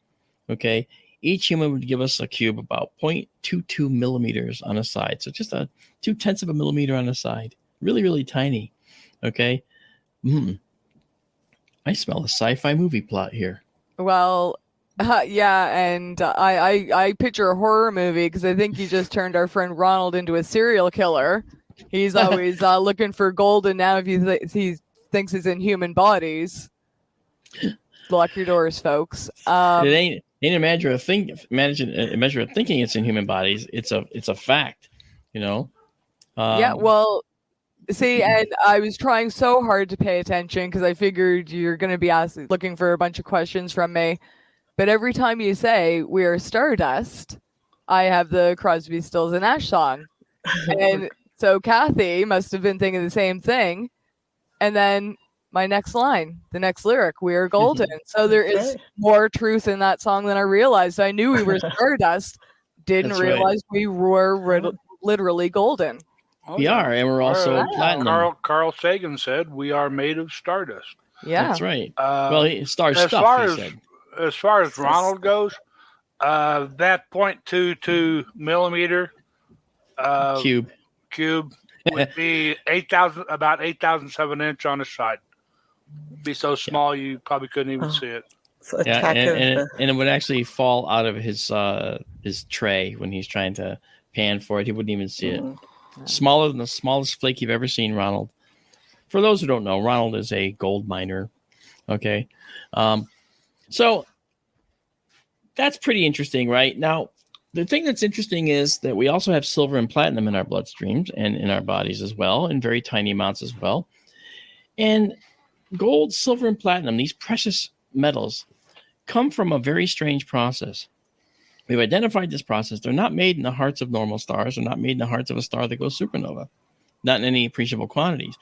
Speaker 2: Okay. Each human would give us a cube about 0.22 millimeters on a side. So just 0.2 of a millimeter on the side. Really, really tiny. Okay. I smell a sci-fi movie plot here.
Speaker 5: Well, yeah, and I picture a horror movie because I think you just turned our friend Ronald into a serial killer. He's always looking for gold, and now if he thinks he's in human bodies, lock your doors, folks.
Speaker 2: It ain't a measure of thinking it's in human bodies. It's a fact, you know.
Speaker 5: Yeah, well, see, and I was trying so hard to pay attention because I figured you're going to be looking for a bunch of questions from me. But every time you say we are stardust, I have the Crosby, Stills, and Nash song. And so Kathy must have been thinking the same thing. And then my next line, the next lyric, we are golden. So there is more truth in that song than I realized. I knew we were stardust, didn't realize we were literally golden.
Speaker 2: We are, and we're also platinum.
Speaker 3: Carl Sagan said we are made of stardust.
Speaker 5: Yeah.
Speaker 2: That's right. Star stuff, he said.
Speaker 3: As far as Ronald goes, that 0.22 millimeter
Speaker 2: cube
Speaker 3: would be about 8,007 inch on the side. It'd be so small you probably couldn't even see it.
Speaker 2: And it would actually fall out of his tray when he's trying to pan for it. He wouldn't even see it. Smaller than the smallest flake you've ever seen, Ronald. For those who don't know, Ronald is a gold miner. Okay. So that's pretty interesting, right? Now, the thing that's interesting is that we also have silver and platinum in our bloodstreams and in our bodies as well, in very tiny amounts as well. And gold, silver, and platinum, these precious metals, come from a very strange process. We've identified this process. They're not made in the hearts of normal stars. They're not made in the hearts of a star that goes supernova, not in any appreciable quantities.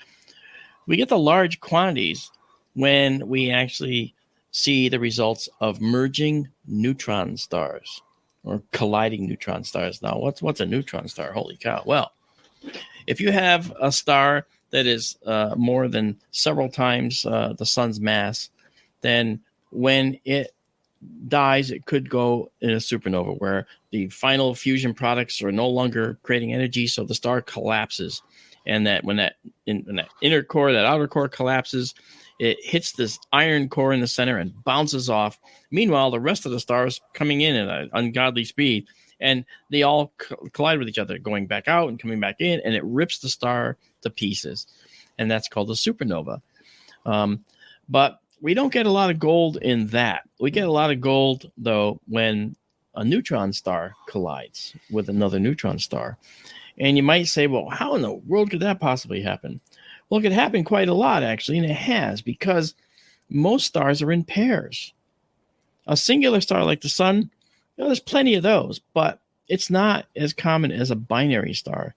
Speaker 2: We get the large quantities when we actually see the results of merging neutron stars or colliding neutron stars. Now, what's a neutron star? Holy cow. Well, if you have a star that is more than several times the sun's mass, then when it dies, it could go in a supernova where the final fusion products are no longer creating energy, so the star collapses. And that when that inner core, that outer core collapses, it hits this iron core in the center and bounces off. Meanwhile, the rest of the stars coming in at an ungodly speed, and they all collide with each other, going back out and coming back in, and it rips the star to pieces. And that's called a supernova. But we don't get a lot of gold in that. We get a lot of gold, though, when a neutron star collides with another neutron star. And you might say, well, how in the world could that possibly happen? Well, it could happen quite a lot, actually, and it has, because most stars are in pairs. A singular star like the sun, there's plenty of those, but it's not as common as a binary star,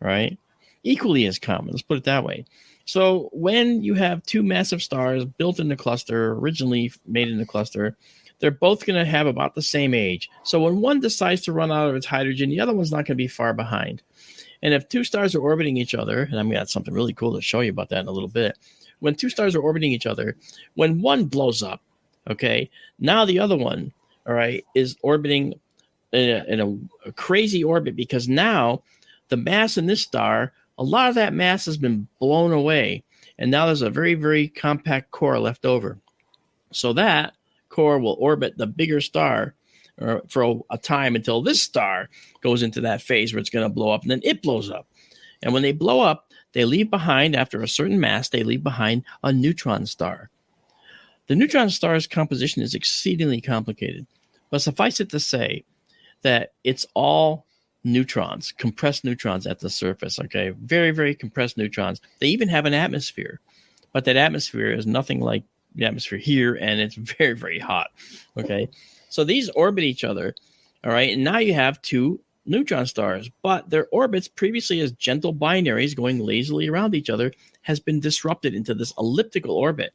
Speaker 2: right? Equally as common, let's put it that way. So when you have two massive stars built in the cluster, originally made in the cluster, they're both going to have about the same age. So when one decides to run out of its hydrogen, the other one's not going to be far behind. And if two stars are orbiting each other, and I'm got something really cool to show you about that in a little bit. When two stars are orbiting each other, when one blows up, okay, now the other one, all right, is orbiting in a crazy orbit, because now the mass in this star, a lot of that mass has been blown away. And now there's a very, very compact core left over. So that core will orbit the bigger star for a time until this star goes into that phase where it's going to blow up, and then it blows up. And when they blow up, they leave behind, after a certain mass, they leave behind a neutron star. The neutron star's composition is exceedingly complicated, but suffice it to say that it's all neutrons, compressed neutrons at the surface, okay? Very, very compressed neutrons. They even have an atmosphere, but that atmosphere is nothing like the atmosphere here, and it's very, very hot, okay? So these orbit each other, all right? And now you have two neutron stars, but their orbits, previously as gentle binaries going lazily around each other, has been disrupted into this elliptical orbit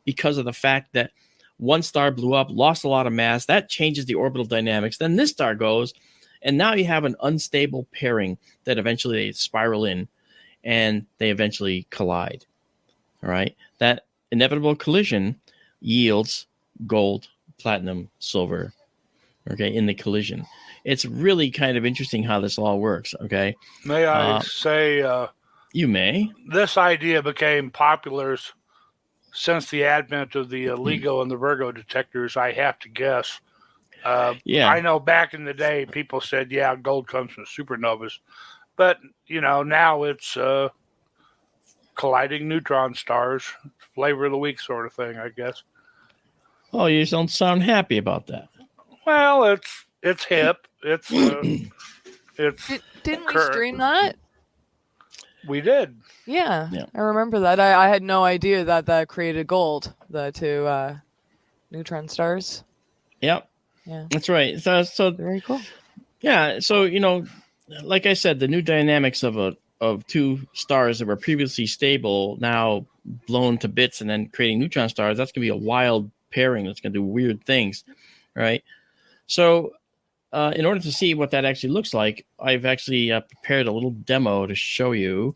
Speaker 2: because of the fact that one star blew up, lost a lot of mass. That changes the orbital dynamics. Then this star goes, and now you have an unstable pairing that eventually they spiral in, and they eventually collide, all right? That inevitable collision yields gold, platinum, silver, okay, in the collision. It's really kind of interesting how this all works, okay?
Speaker 3: May I say...
Speaker 2: you may.
Speaker 3: This idea became popular since the advent of the LIGO and the Virgo detectors, I have to guess.
Speaker 2: Yeah.
Speaker 3: I know back in the day, people said, yeah, gold comes from supernovas. But, now it's colliding neutron stars, flavor of the week sort of thing, I guess.
Speaker 2: Oh, you don't sound happy about that.
Speaker 3: Well, it's hip. It's
Speaker 5: Didn't we stream that?
Speaker 3: We did.
Speaker 5: Yeah, I remember that. I had no idea that created gold, the two neutron stars.
Speaker 2: Yep.
Speaker 5: Yeah,
Speaker 2: that's right. So
Speaker 5: very cool.
Speaker 2: Yeah. So, like I said, the new dynamics of two stars that were previously stable, now blown to bits and then creating neutron stars, that's going to be a wild pairing that's going to do weird things, right? So in order to see what that actually looks like, I've actually prepared a little demo to show you,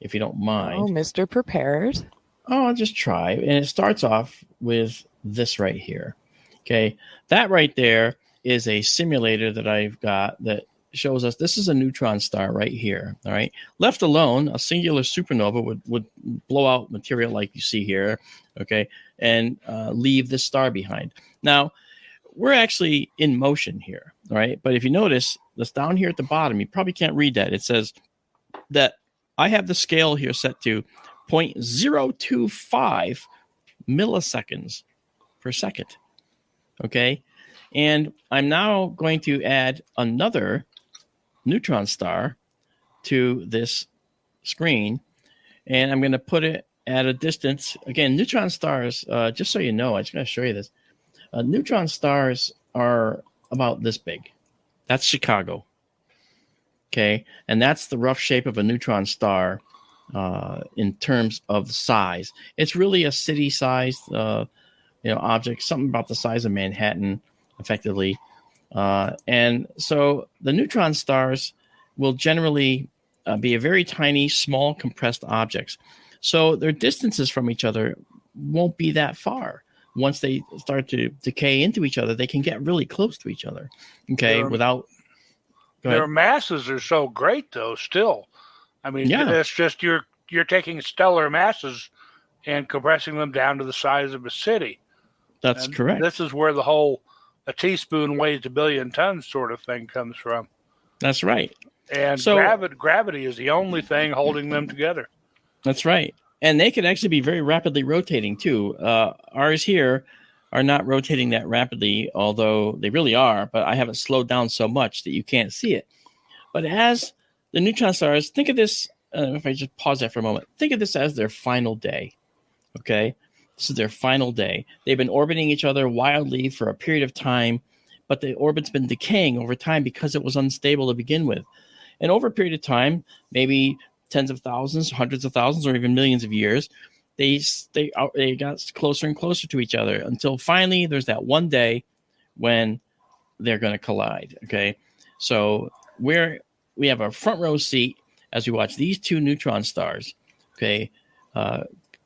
Speaker 2: if you don't mind.
Speaker 5: Oh, Mr. Prepared.
Speaker 2: Oh, I'll just try. And it starts off with this right here. Okay, that right there is a simulator that I've got that shows us this is a neutron star right here. All right, left alone, a singular supernova would blow out material like you see here. Okay, and leave this star behind. Now, we're actually in motion here. All right, but if you notice, this down here at the bottom, you probably can't read that. It says that I have the scale here set to 0.025 milliseconds per second. Okay. And I'm now going to add another neutron star to this screen, and I'm going to put it at a distance. Again, neutron stars, just so you know, I just got to show you this. Neutron stars are about this big. That's Chicago. Okay. And that's the rough shape of a neutron star in terms of size. It's really a city-sized object, something about the size of Manhattan, effectively. And so the neutron stars will generally be a very tiny, small, compressed objects. So their distances from each other won't be that far. Once they start to decay into each other, they can get really close to each other. Okay,
Speaker 3: Their masses are so great, though. Still, I mean,
Speaker 2: Yeah.
Speaker 3: it's just you're taking stellar masses and compressing them down to the size of a city.
Speaker 2: That's
Speaker 3: And
Speaker 2: correct.
Speaker 3: This is where the whole "a teaspoon weighs a billion tons" sort of thing comes from.
Speaker 2: That's right.
Speaker 3: And
Speaker 2: So-
Speaker 3: gravity is the only thing holding them together.
Speaker 2: That's right. And they can actually be very rapidly rotating too. Ours here are not rotating that rapidly, although they really are, but I have it slowed down so much that you can't see it. But as the neutron stars, think of this, if I just pause that for a moment, think of this as their final day. Okay? This is their final day. They've been orbiting each other wildly for a period of time, but the orbit's been decaying over time because it was unstable to begin with. And over a period of time, maybe tens of thousands, hundreds of thousands, or even millions of years, they got closer and closer to each other until finally there's that one day when they're going to collide. Okay, so we have a front row seat as we watch these two neutron stars, okay,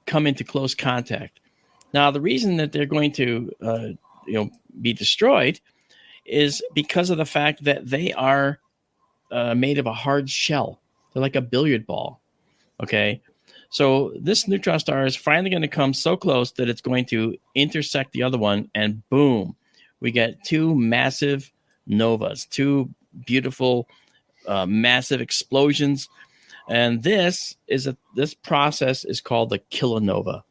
Speaker 2: come into close contact. Now, the reason that they're going to be destroyed is because of the fact that they are made of a hard shell. They're like a billiard ball. Okay. So this neutron star is finally going to come so close that it's going to intersect the other one, and boom, we get two massive novas, two beautiful, massive explosions. And this process is called the kilonova.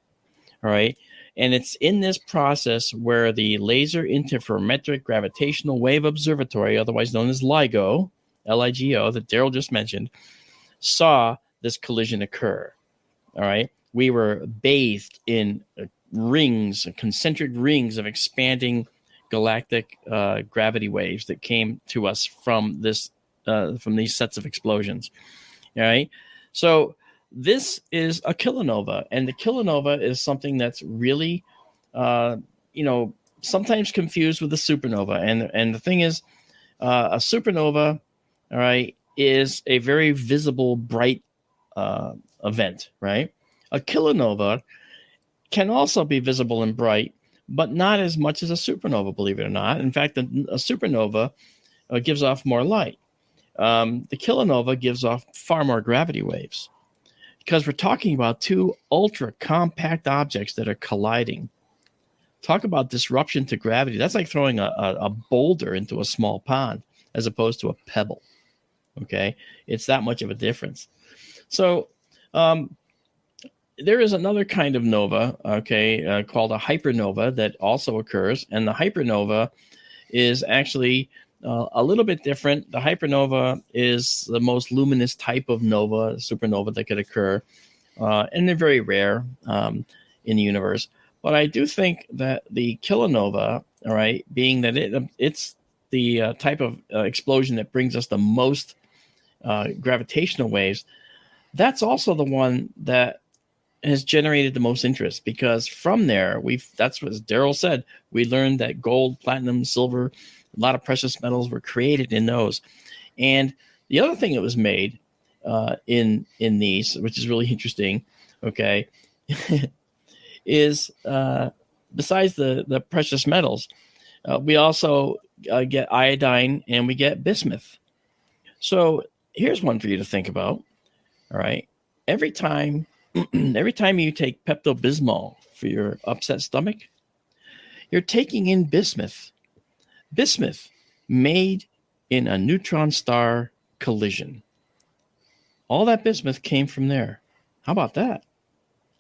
Speaker 2: All right. And it's in this process where the Laser Interferometric Gravitational Wave Observatory, otherwise known as LIGO, LIGO, that Daryl just mentioned, saw this collision occur. All right. We were bathed in concentric rings of expanding galactic gravity waves that came to us from these sets of explosions. All right. So this is a kilonova, and the kilonova is something that's really, sometimes confused with a supernova. And the thing is, a supernova, all right, is a very visible, bright event, right? A kilonova can also be visible and bright, but not as much as a supernova, believe it or not. In fact, a supernova gives off more light. The kilonova gives off far more gravity waves because we're talking about two ultra compact objects that are colliding. Talk about disruption to gravity. That's like throwing a boulder into a small pond as opposed to a pebble. Okay, it's that much of a difference. So there is another kind of nova, okay, called a hypernova that also occurs, and the hypernova is actually a little bit different. The hypernova is the most luminous type of nova, supernova that could occur, and they're very rare in the universe. But I do think that the kilonova, all right, being that it's the type of explosion that brings us the most gravitational waves, that's also the one that has generated the most interest, because from there that's what Daryl said. We learned that gold, platinum, silver, a lot of precious metals were created in those. And the other thing that was made in these, which is really interesting, okay, is besides the precious metals, we also get iodine and we get bismuth. So here's one for you to think about. All right. Every time you take Pepto-Bismol for your upset stomach, you're taking in bismuth. Bismuth made in a neutron star collision. All that bismuth came from there. How about that?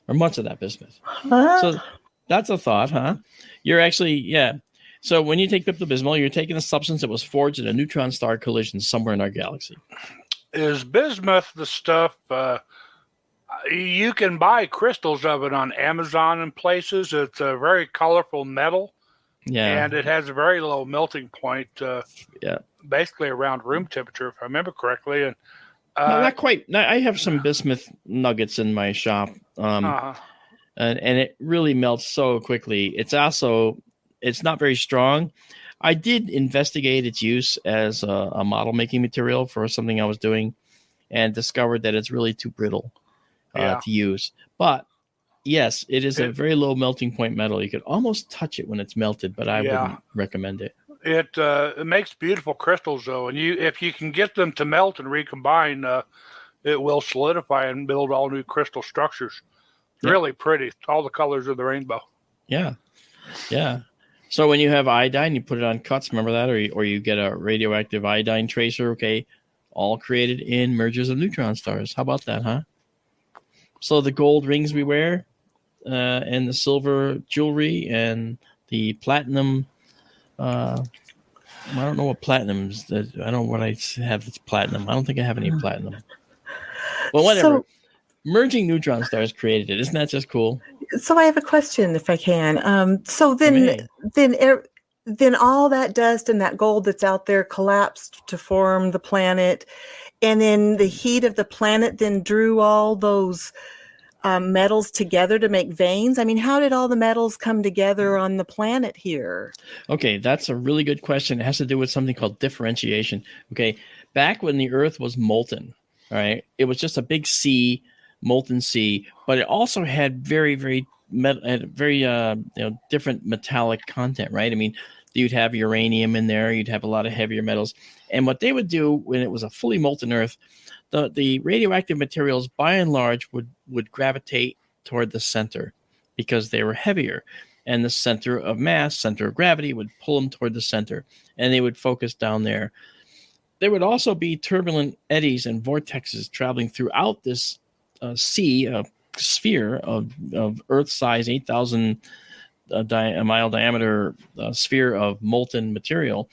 Speaker 2: Or much of that bismuth.
Speaker 4: Huh?
Speaker 2: So that's a thought, huh? You're actually, yeah. So when you take Pepto-Bismol, you're taking a substance that was forged in a neutron star collision somewhere in our galaxy.
Speaker 3: Is bismuth the stuff you can buy crystals of it on Amazon and places? It's a very colorful metal,
Speaker 2: Yeah.
Speaker 3: and it has a very low melting point.
Speaker 2: Yeah.
Speaker 3: Basically around room temperature, if I remember correctly. And
Speaker 2: No, not quite. No, I have some bismuth nuggets in my shop,
Speaker 3: uh-huh.
Speaker 2: and it really melts so quickly. It's not very strong. I did investigate its use as a model making material for something I was doing, and discovered that it's really too brittle to use. But yes, it is a very low melting point metal. You could almost touch it when it's melted, but I wouldn't recommend it.
Speaker 3: It makes beautiful crystals though, and if you can get them to melt and recombine, it will solidify and build all new crystal structures.
Speaker 2: Yep.
Speaker 3: Really pretty, all the colors of the rainbow.
Speaker 2: Yeah. So when you have iodine, you put it on cuts. Remember that, or you get a radioactive iodine tracer. Okay, all created in mergers of neutron stars. How about that, huh? So the gold rings we wear, and the silver jewelry, and the platinum. I don't know what platinum is. I don't know what I have that's platinum. I don't think I have any platinum. Well, whatever. Merging neutron stars created it. Isn't that just cool?
Speaker 4: So I have a question, if I can. So then all that dust and that gold that's out there collapsed to form the planet, and then the heat of the planet then drew all those metals together to make veins. I mean, how did all the metals come together on the planet here?
Speaker 2: Okay, that's a really good question. It has to do with something called differentiation. Okay, back when the Earth was molten, all right, it was just a big sea, molten sea, but it also had very different metallic content, right? I mean, you'd have uranium in there, you'd have a lot of heavier metals, and what they would do when it was a fully molten Earth, the radioactive materials by and large would gravitate toward the center because they were heavier, and the center of mass, center of gravity, would pull them toward the center, and they would focus down there. There would also be turbulent eddies and vortexes traveling throughout this sphere of Earth-size 8,000 mile diameter sphere of molten material,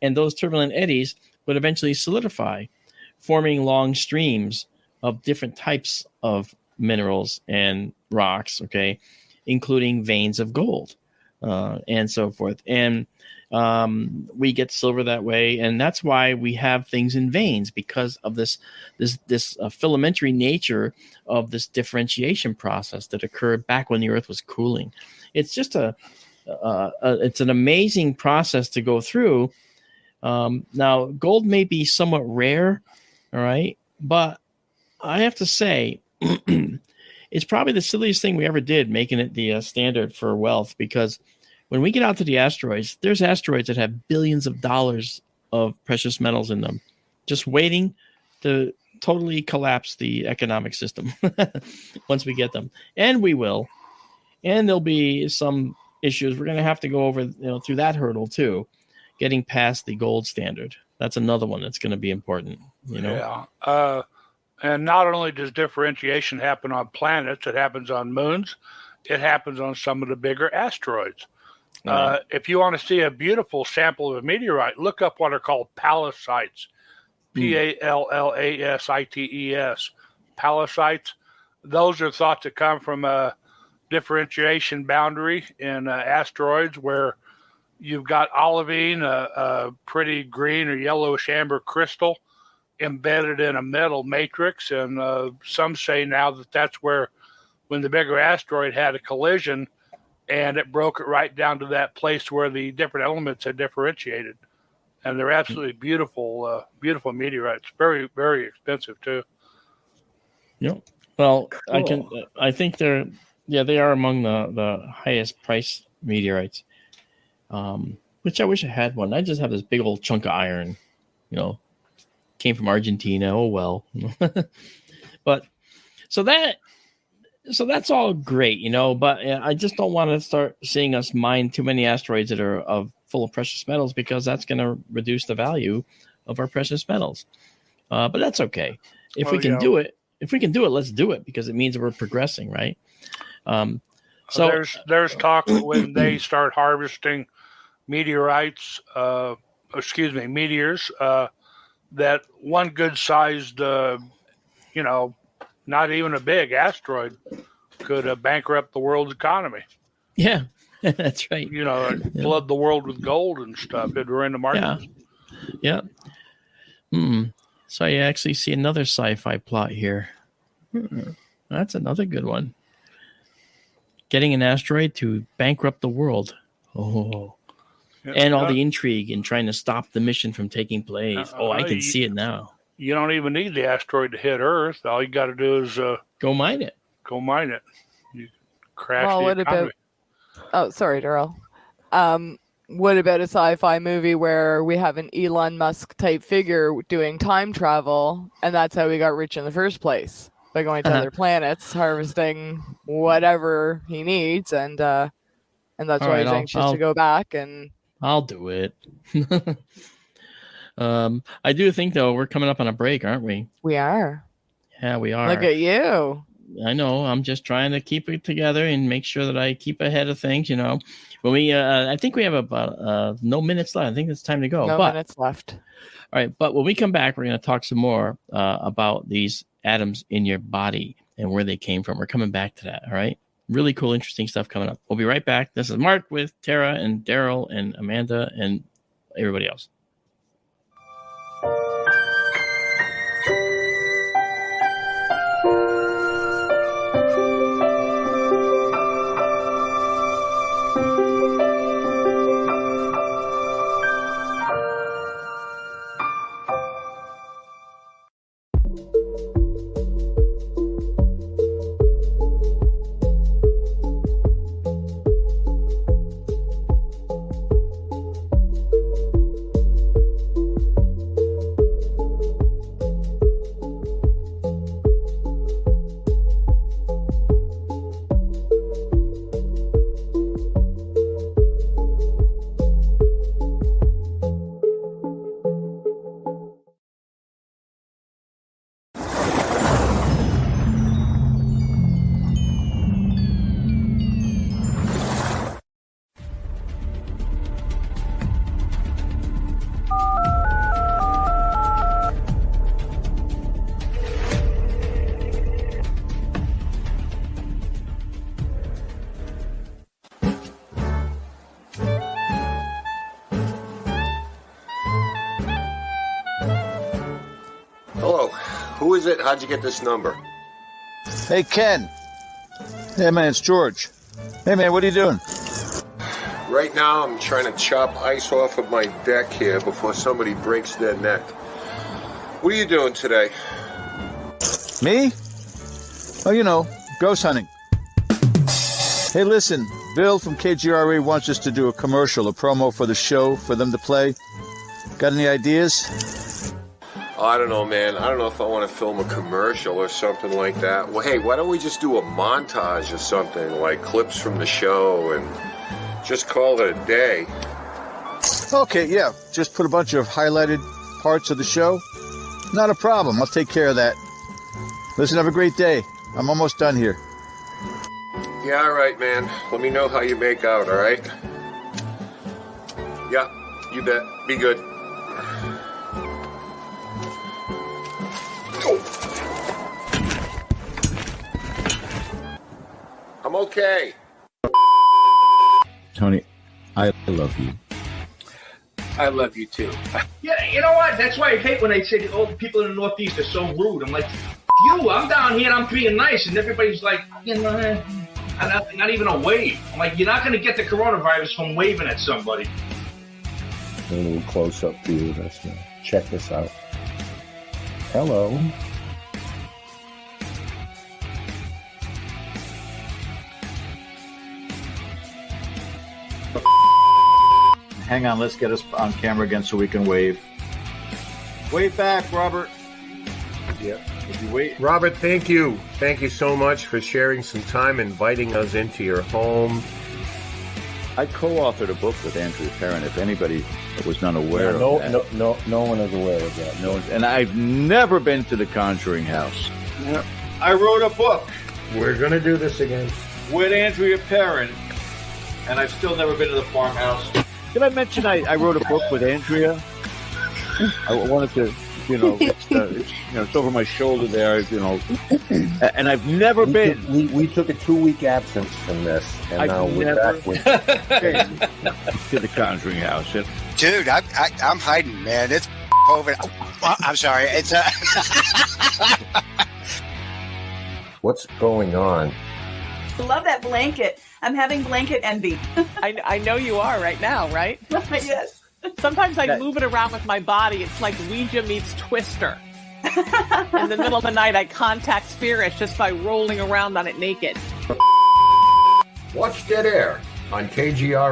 Speaker 2: and those turbulent eddies would eventually solidify, forming long streams of different types of minerals and rocks, okay, including veins of gold and so forth. And we get silver that way, and that's why we have things in veins, because of this filamentary nature of this differentiation process that occurred back when the Earth was cooling. It's just it's an amazing process to go through. Now, gold may be somewhat rare, all right, but I have to say, it's probably the silliest thing we ever did, making it the standard for wealth, because when we get out to the asteroids, there's asteroids that have billions of dollars of precious metals in them, just waiting to totally collapse the economic system once we get them. And we will. And there'll be some issues. We're going to have to go over through that hurdle too, getting past the gold standard. That's another one that's going to be important.
Speaker 3: Yeah. And not only does differentiation happen on planets, it happens on moons. It happens on some of the bigger asteroids. If you want to see a beautiful sample of a meteorite, look up what are called pallasites. Pallasites. Pallasites. Those are thought to come from a differentiation boundary in asteroids where you've got olivine, a pretty green or yellowish amber crystal embedded in a metal matrix. And some say now that that's where, when the bigger asteroid had a collision, and it broke it right down to that place where the different elements had differentiated. And they're absolutely beautiful, beautiful meteorites. Very, very expensive too.
Speaker 2: Yep. Well,
Speaker 4: Cool.
Speaker 2: I think they are among the highest priced meteorites. Which I wish I had one. I just have this big old chunk of iron, came from Argentina. Oh well. But so that's all great, but I just don't want to start seeing us mine too many asteroids that are full of precious metals, because that's going to reduce the value of our precious metals. But that's okay. if we can do it, let's do it, because it means we're progressing, right? So
Speaker 3: there's talk that when they start harvesting meteors, that one good sized, not even a big asteroid could bankrupt the world's economy.
Speaker 2: Yeah, that's right.
Speaker 3: Flood the world with gold and stuff. It'd ruin the market.
Speaker 2: Yeah. So you actually see another sci-fi plot here. That's another good one. Getting an asteroid to bankrupt the world. Oh. And all the intrigue in trying to stop the mission from taking place. I can see it now.
Speaker 3: You don't even need the asteroid to hit Earth. All you got to do is
Speaker 2: go mine it.
Speaker 3: You crash the economy.
Speaker 5: Oh, sorry, Daryl. What about a sci-fi movie where we have an Elon Musk type figure doing time travel, and that's how we got rich in the first place, by going to other planets, harvesting whatever he needs, and that's why he's anxious to go back. And
Speaker 2: I'll do it. I do think, though, we're coming up on a break, aren't we?
Speaker 5: We are.
Speaker 2: Yeah, we are.
Speaker 5: Look at you.
Speaker 2: I know. I'm just trying to keep it together and make sure that I keep ahead of things. When we, I think we have about no minutes left. I think it's time to go.
Speaker 5: No minutes left.
Speaker 2: All right, but when we come back, we're going to talk some more about these atoms in your body and where they came from. We're coming back to that. All right. Really cool, interesting stuff coming up. We'll be right back. This is Mark with Tara and Daryl and Amanda and everybody else.
Speaker 6: Who is it? How'd you get this number?
Speaker 7: Hey, Ken. Hey, man, it's George. Hey, man, what are you doing?
Speaker 6: Right now, I'm trying to chop ice off of my deck here before somebody breaks their neck. What are you doing today?
Speaker 7: Me? Oh, ghost hunting. Hey, listen, Bill from KGRA wants us to do a commercial, a promo for the show for them to play. Got any ideas?
Speaker 6: I don't know, man. I don't know if I want to film a commercial or something like that. Well, hey, why don't we just do a montage or something, like clips from the show, and just call it a day?
Speaker 7: Okay, yeah. Just put a bunch of highlighted parts of the show. Not a problem. I'll take care of that. Listen, have a great day. I'm almost done here.
Speaker 6: Yeah, all right, man. Let me know how you make out, all right? Yeah, you bet. Be good. I'm okay.
Speaker 8: Tony, I love you.
Speaker 9: I love you too. Yeah, you know what? That's why I hate when they say all the people in the Northeast are so rude. I'm like, I'm down here and I'm being nice, and everybody's like, not even a wave. I'm like, you're not going to get the coronavirus from waving at somebody.
Speaker 8: A little close up view. Check this out. Hello.
Speaker 7: Hang on, let's get us on camera again so we can wave. Wave back, Robert.
Speaker 6: Yeah.
Speaker 7: If you wait.
Speaker 6: Robert, thank you. Thank you so much for sharing some time, inviting us into your home.
Speaker 7: I co-authored a book with Andrea Perron. If anybody was not aware of that.
Speaker 8: No one is aware of that.
Speaker 7: No, and I've never been to the Conjuring House.
Speaker 6: Yeah. I wrote a book
Speaker 8: We're going to do this again.
Speaker 7: with Andrea Perron, and I've still never been to the farmhouse. Did I mention I wrote a book with Andrea? I wanted to, it's over my shoulder there, and I've never been.
Speaker 8: We took a 2-week absence from this, and now we're back with
Speaker 7: to the Conjuring House.
Speaker 10: Dude, I'm hiding, man. It's COVID. Oh, I'm sorry. It's
Speaker 8: What's going on?
Speaker 11: I love that blanket. I'm having blanket envy.
Speaker 12: I know you are right now, right?
Speaker 11: Yes.
Speaker 12: Sometimes I move it around with my body. It's like Ouija meets Twister. In the middle of the night, I contact spirits just by rolling around on it naked.
Speaker 6: Watch Dead Air on KGRADB.com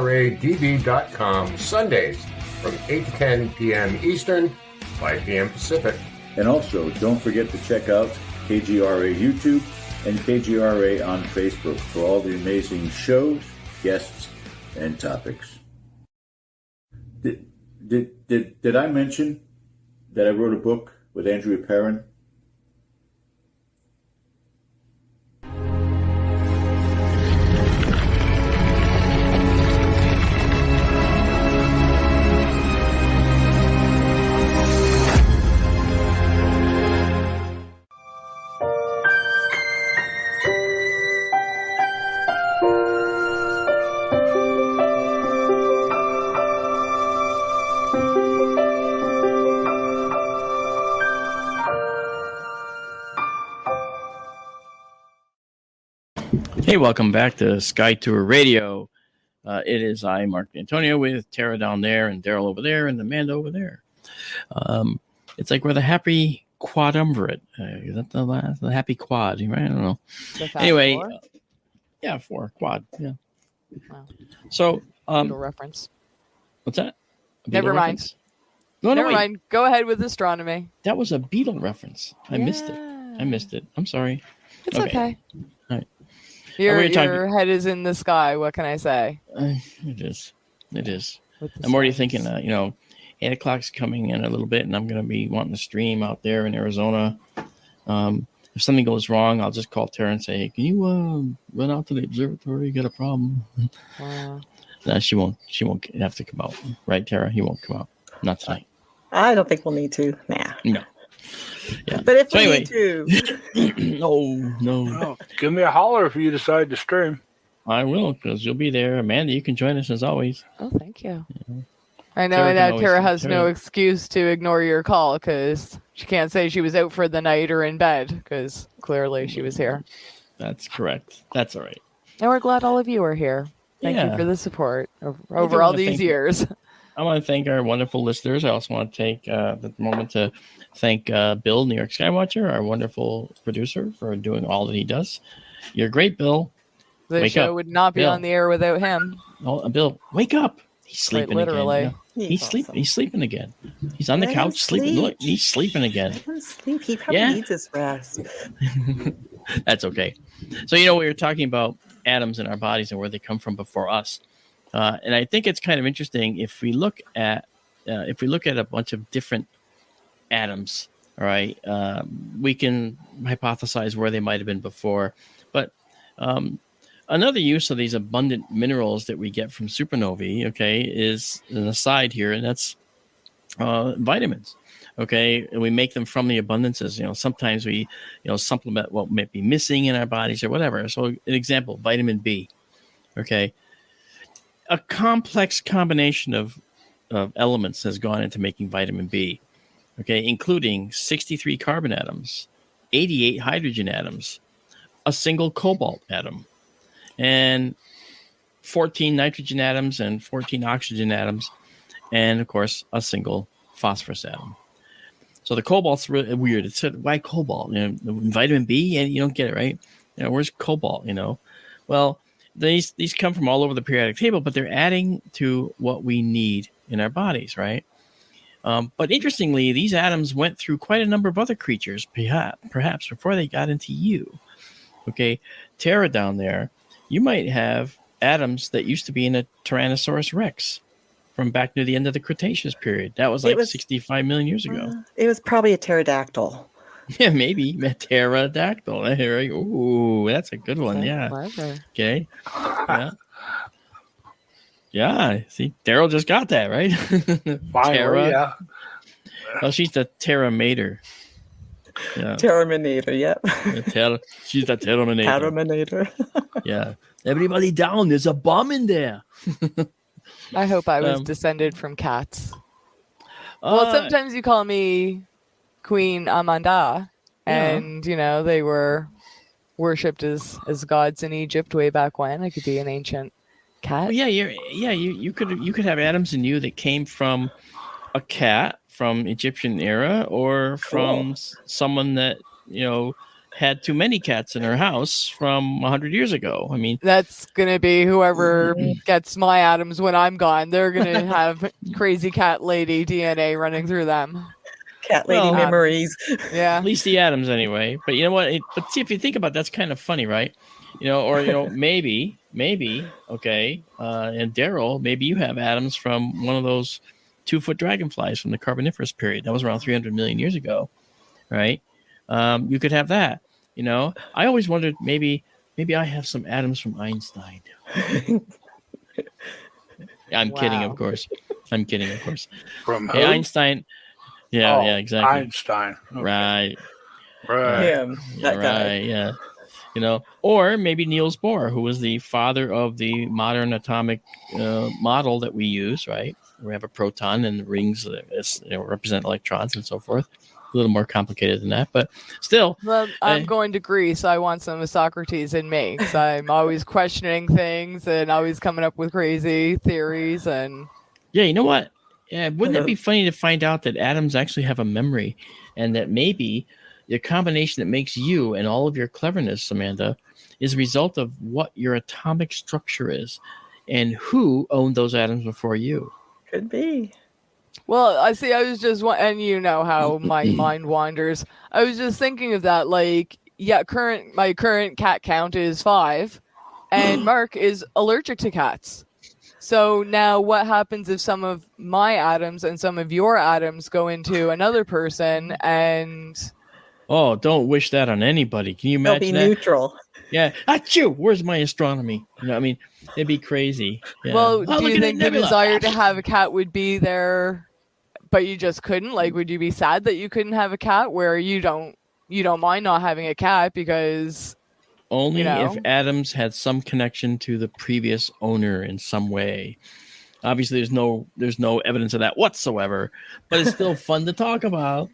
Speaker 6: Sundays from 8 to 10 p.m. Eastern, 5 p.m. Pacific.
Speaker 7: And also, don't forget to check out KGRA YouTube and KGRA on Facebook for all the amazing shows, guests, and topics. Did I mention that I wrote a book with Andrea Perron?
Speaker 2: Hey, welcome back to Sky Tour Radio. It is I, Mark Antonio, with Tara down there and Daryl over there and Amanda over there. It's like we're the happy quadumvirate. Is that the happy quad? Right? I don't know. Anyway, yeah, 4 quad. Yeah.
Speaker 5: Wow.
Speaker 2: So,
Speaker 5: Beetle reference.
Speaker 2: What's that?
Speaker 5: Never mind.
Speaker 2: Reference? No,
Speaker 5: Never
Speaker 2: wait.
Speaker 5: mind. Go ahead with astronomy.
Speaker 2: That was a Beetle reference. I missed it. I'm sorry.
Speaker 5: It's okay.
Speaker 2: All right.
Speaker 5: Your head is in the sky. What can I say?
Speaker 2: It is. I'm already thinking, 8 o'clock's coming in a little bit, and I'm going to be wanting to stream out there in Arizona. If something goes wrong, I'll just call Tara and say, hey, can you run out to the observatory? You got a problem?
Speaker 5: Wow.
Speaker 2: No, she won't have to come out. Right, Tara? He won't come out. Not tonight.
Speaker 4: I don't think we'll need to. Nah.
Speaker 2: No. Yeah.
Speaker 4: But if
Speaker 2: So
Speaker 4: we
Speaker 2: anyway.
Speaker 4: need to.
Speaker 2: No.
Speaker 3: Give me a holler if you decide to stream.
Speaker 2: I will, because you'll be there. Amanda, you can join us as always.
Speaker 5: Oh, thank you. I know
Speaker 2: Tara can
Speaker 5: that
Speaker 2: always-
Speaker 5: Tara has no
Speaker 2: Tara-
Speaker 5: excuse to ignore your call because she can't say she was out for the night or in bed because clearly she was here.
Speaker 2: That's correct. That's all right.
Speaker 5: And we're glad all of you are here. Thank you
Speaker 2: Yeah.
Speaker 5: for the support over
Speaker 2: do
Speaker 5: all
Speaker 2: wanna
Speaker 5: these
Speaker 2: thank-
Speaker 5: years.
Speaker 2: I want to thank our wonderful listeners. I also want to take the moment to thank Bill, New York Skywatcher, our wonderful producer, for doing all that he does. You're great, Bill.
Speaker 5: The
Speaker 2: Wake
Speaker 5: show
Speaker 2: up.
Speaker 5: would not be
Speaker 2: Bill.
Speaker 5: on the air without him.
Speaker 2: Oh, Bill, wake up. He's sleeping
Speaker 5: literally.
Speaker 2: again. He's sleeping. He's sleeping again. He's on the
Speaker 4: Let him
Speaker 2: couch sleeping.
Speaker 4: sleep.
Speaker 2: Look, he's sleeping again.
Speaker 4: Let him sleep. He probably
Speaker 2: Yeah.
Speaker 4: needs his rest.
Speaker 2: That's okay. So, we were talking about atoms in our bodies and where they come from before us. And I think it's kind of interesting if we look at a bunch of different atoms, all right, we can hypothesize where they might have been before. But another use of these abundant minerals that we get from supernovae, okay, is an aside here, and that's vitamins. Okay, and we make them from the abundances. Sometimes we, supplement what might be missing in our bodies or whatever. So, an example, vitamin B. Okay, a complex combination of elements has gone into making vitamin B. Okay, including 63 carbon atoms, 88 hydrogen atoms, a single cobalt atom, and 14 nitrogen atoms and 14 oxygen atoms, and of course a single phosphorus atom. So the cobalt's really weird. It said, why cobalt? Vitamin B, and you don't get it, right? Where's cobalt? Well, these come from all over the periodic table, but they're adding to what we need in our bodies, right? But interestingly, these atoms went through quite a number of other creatures, perhaps before they got into you. Okay, Tara down there, you might have atoms that used to be in a Tyrannosaurus Rex from back near the end of the Cretaceous period. That was like 65 million years ago.
Speaker 4: It was probably a pterodactyl.
Speaker 2: Yeah, maybe a pterodactyl. Ooh, that's a good one. Yeah.
Speaker 5: Clever.
Speaker 2: Okay. Yeah. Yeah. See, Daryl just got that right.
Speaker 3: Finally, yeah.
Speaker 2: Well, she's the Terminator. Yeah.
Speaker 4: Terminator, yep.
Speaker 2: She's the Terminator.
Speaker 4: Terminator.
Speaker 2: Yeah. Everybody down. There's a bomb in there.
Speaker 5: I hope I was descended from cats. Well, sometimes you call me Queen Amanda, and they were worshipped as gods in Egypt way back when. I could be an ancient cat.
Speaker 2: Well, you could have atoms in you that came from a cat from Egyptian era, or from someone that had too many cats in her house from 100 years ago. I mean,
Speaker 5: that's gonna be whoever gets my atoms when I'm gone. They're gonna have crazy cat lady DNA running through them.
Speaker 4: Cat lady memories.
Speaker 5: Yeah,
Speaker 2: at least the atoms anyway. But you know what? But see, if you think about it, that's kind of funny, right? Maybe, okay. And Daryl, maybe you have atoms from one of those 2-foot dragonflies from the Carboniferous period. That was around 300 million years ago, right? You could have that. I always wondered maybe I have some atoms from Einstein. I'm kidding, of course.
Speaker 3: From who?
Speaker 2: Hey, Einstein. Yeah, exactly.
Speaker 3: Einstein. Okay.
Speaker 2: Right.
Speaker 4: Him. That guy.
Speaker 2: Yeah. Or maybe Niels Bohr, who was the father of the modern atomic model that we use, right? We have a proton and rings that represent electrons and so forth. A little more complicated than that, but still.
Speaker 5: Well, I'm going to Greece. I want some of Socrates in me, because I'm always questioning things and always coming up with crazy theories. And
Speaker 2: yeah, you know what? Yeah, wouldn't it be funny to find out that atoms actually have a memory, and that maybe the combination that makes you and all of your cleverness, Amanda, is a result of what your atomic structure is, and who owned those atoms before you?
Speaker 4: Could be.
Speaker 5: Well, I was just, and you know how my mind wanders. I was just thinking of that, my current cat count is 5, and Mark is allergic to cats. So now what happens if some of my atoms and some of your atoms go into another person and...
Speaker 2: Oh, don't wish that on anybody. Can you imagine that?
Speaker 4: They'll be neutral.
Speaker 2: Yeah. Achoo! Where's my astronomy? It'd be crazy. Yeah.
Speaker 5: Well, do you think the desire to have a cat would be there, but you just couldn't? Like, would you be sad that you couldn't have a cat, where you don't mind not having a cat because...
Speaker 2: Only if atoms had some connection to the previous owner in some way. Obviously, there's no evidence of that whatsoever, but it's still fun to talk about,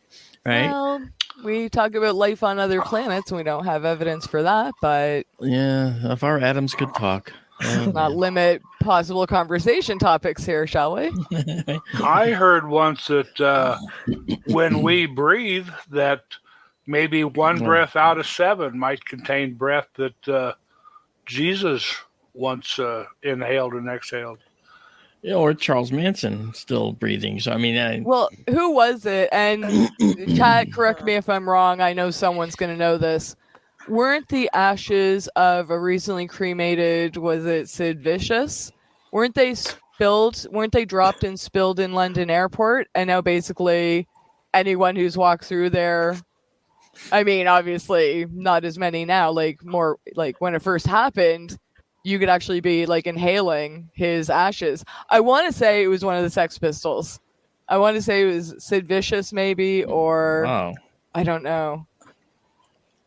Speaker 2: right?
Speaker 5: Well, we talk about life on other planets, and we don't have evidence for that, but...
Speaker 2: Yeah, if our atoms could talk.
Speaker 5: Not limit possible conversation topics here, shall we?
Speaker 3: I heard once that when we breathe, that maybe one breath out of 7 might contain breath that Jesus once inhaled and exhaled.
Speaker 2: Yeah, or Charles Manson still breathing. So,
Speaker 5: well, who was it? And chat, correct me if I'm wrong. I know someone's going to know this. Weren't the ashes of a recently cremated, was it Sid Vicious? Weren't they dropped and spilled in London Airport? And now basically anyone who's walked through there... obviously not as many now, more when it first happened, you could actually be inhaling his ashes. I want to say it was one of the Sex Pistols. I want to say it was Sid Vicious maybe, or I don't know.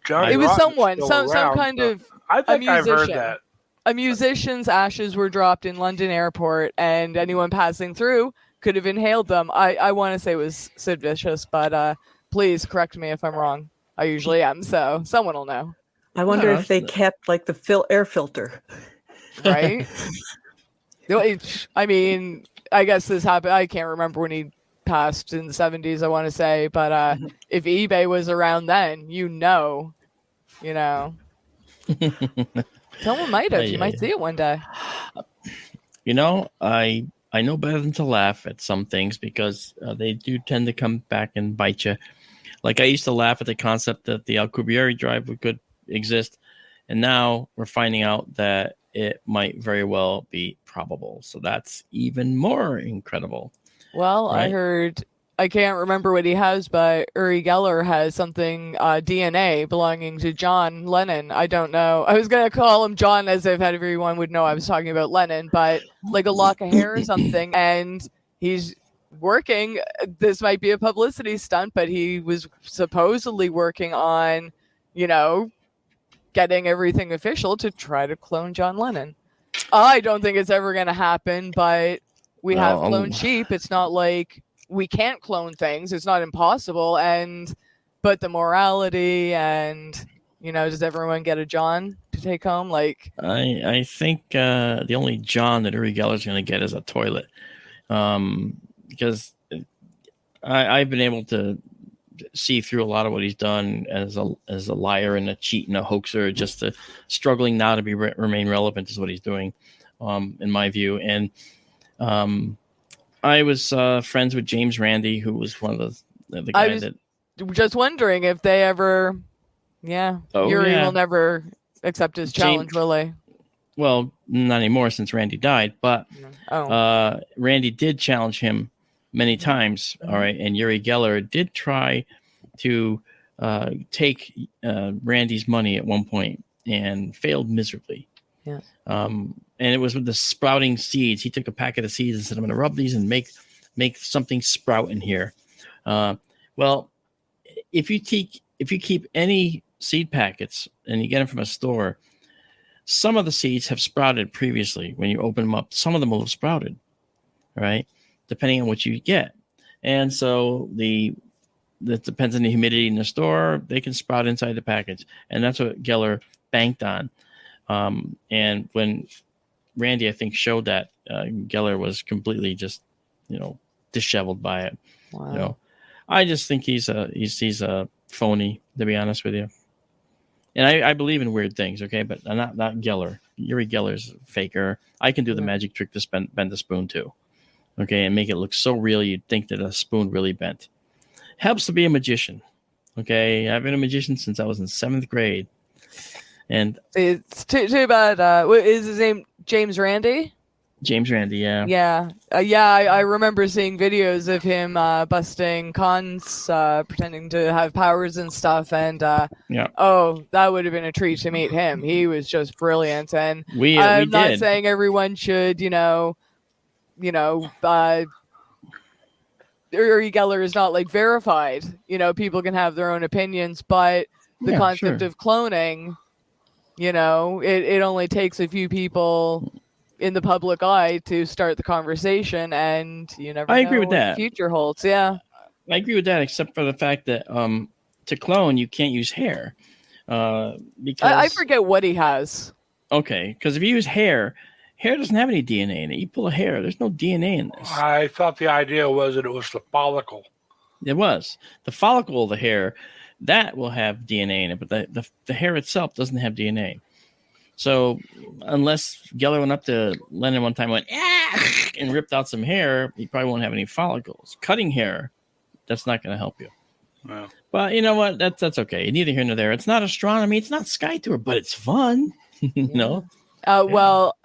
Speaker 3: Johnny
Speaker 5: it was
Speaker 3: Rotten's
Speaker 5: someone, some kind of
Speaker 3: I think
Speaker 5: a musician.
Speaker 3: I've heard that.
Speaker 5: A musician's ashes were dropped in London Airport, and anyone passing through could have inhaled them. I want to say it was Sid Vicious, but please correct me if I'm wrong. I usually am, so someone will know.
Speaker 4: I wonder if they kept the air filter.
Speaker 5: Right? I guess this happened. I can't remember when he passed in the 70s, I want to say, but if eBay was around then, someone might have. You might see it one day.
Speaker 2: I know better than to laugh at some things, because they do tend to come back and bite you. Like, I used to laugh at the concept that the Alcubierre drive could exist, and now we're finding out that it might very well be probable. So that's even more incredible.
Speaker 5: Well, I
Speaker 2: Right.
Speaker 5: heard, I can't remember what he has, but Uri Geller has something, DNA belonging to John Lennon. I don't know. I was going to call him John as if everyone would know I was talking about Lennon, but like a lock of hair or something. And he's working. This might be a publicity stunt, but he was supposedly working on, getting everything official to try to clone John Lennon. I don't think it's ever going to happen, but we have cloned sheep. It's not like we can't clone things. It's not impossible. But the morality and, does everyone get a John to take home? Like,
Speaker 2: I think the only John that Uri Geller's going to get is a toilet. Because I've been able to see through a lot of what he's done as a liar and a cheat and a hoaxer, just struggling now to remain relevant is what he's doing, in my view. And I was friends with James Randi, who was one of the guys that.
Speaker 5: Just wondering if they ever, Yuri will never accept his challenge, will he?
Speaker 2: Well, not anymore since Randy died, but Randy did challenge him many times. All right, and Uri Geller did try to take Randy's money at one point and failed miserably.
Speaker 5: Yeah.
Speaker 2: And it was with the sprouting seeds. He took a packet of seeds and said, "I'm going to rub these and make something sprout in here." Well, if you keep any seed packets and you get them from a store, some of the seeds have sprouted previously. When you open them up, some of them will have sprouted, right? Depending on what you get. And so that depends on the humidity in the store. They can sprout inside the package. And that's what Geller banked on. And when Randy, I think, showed that, Geller was completely just, disheveled by it.
Speaker 5: Wow.
Speaker 2: I just think he's a phony, to be honest with you. And I believe in weird things, okay, but not Geller. Uri Geller's a faker. I can do the magic trick to bend the spoon too, okay, and make it look so real you'd think that a spoon really bent. Helps to be a magician, okay. I've been a magician since I was in 7th grade, and
Speaker 5: it's too bad. What is his name? James Randi.
Speaker 2: James Randi, yeah.
Speaker 5: Yeah. I remember seeing videos of him busting cons, pretending to have powers and stuff. And oh, that would have been a treat to meet him. He was just brilliant. And I'm not saying everyone should, Uri Geller is not like verified. People can have their own opinions, but the concept of cloning, it only takes a few people in the public eye to start the conversation, and you never know
Speaker 2: agree with
Speaker 5: what
Speaker 2: that.
Speaker 5: the future holds. Yeah,
Speaker 2: I agree with that, except for the fact that to clone you can't use hair, because
Speaker 5: I forget what he has.
Speaker 2: Okay, because if you use hair doesn't have any DNA in it. You pull a hair, there's no DNA in this.
Speaker 3: I thought the idea was that it was the follicle.
Speaker 2: It was the follicle of the hair that will have DNA in it, but the hair itself doesn't have DNA. So unless Geller went up to Lennon one time, and ripped out some hair, he probably won't have any follicles. Cutting hair, that's not going to help you.
Speaker 3: Wow.
Speaker 2: But you know what? That's okay. Neither here nor there. It's not astronomy. It's not sky tour, but it's fun. No.
Speaker 5: Well,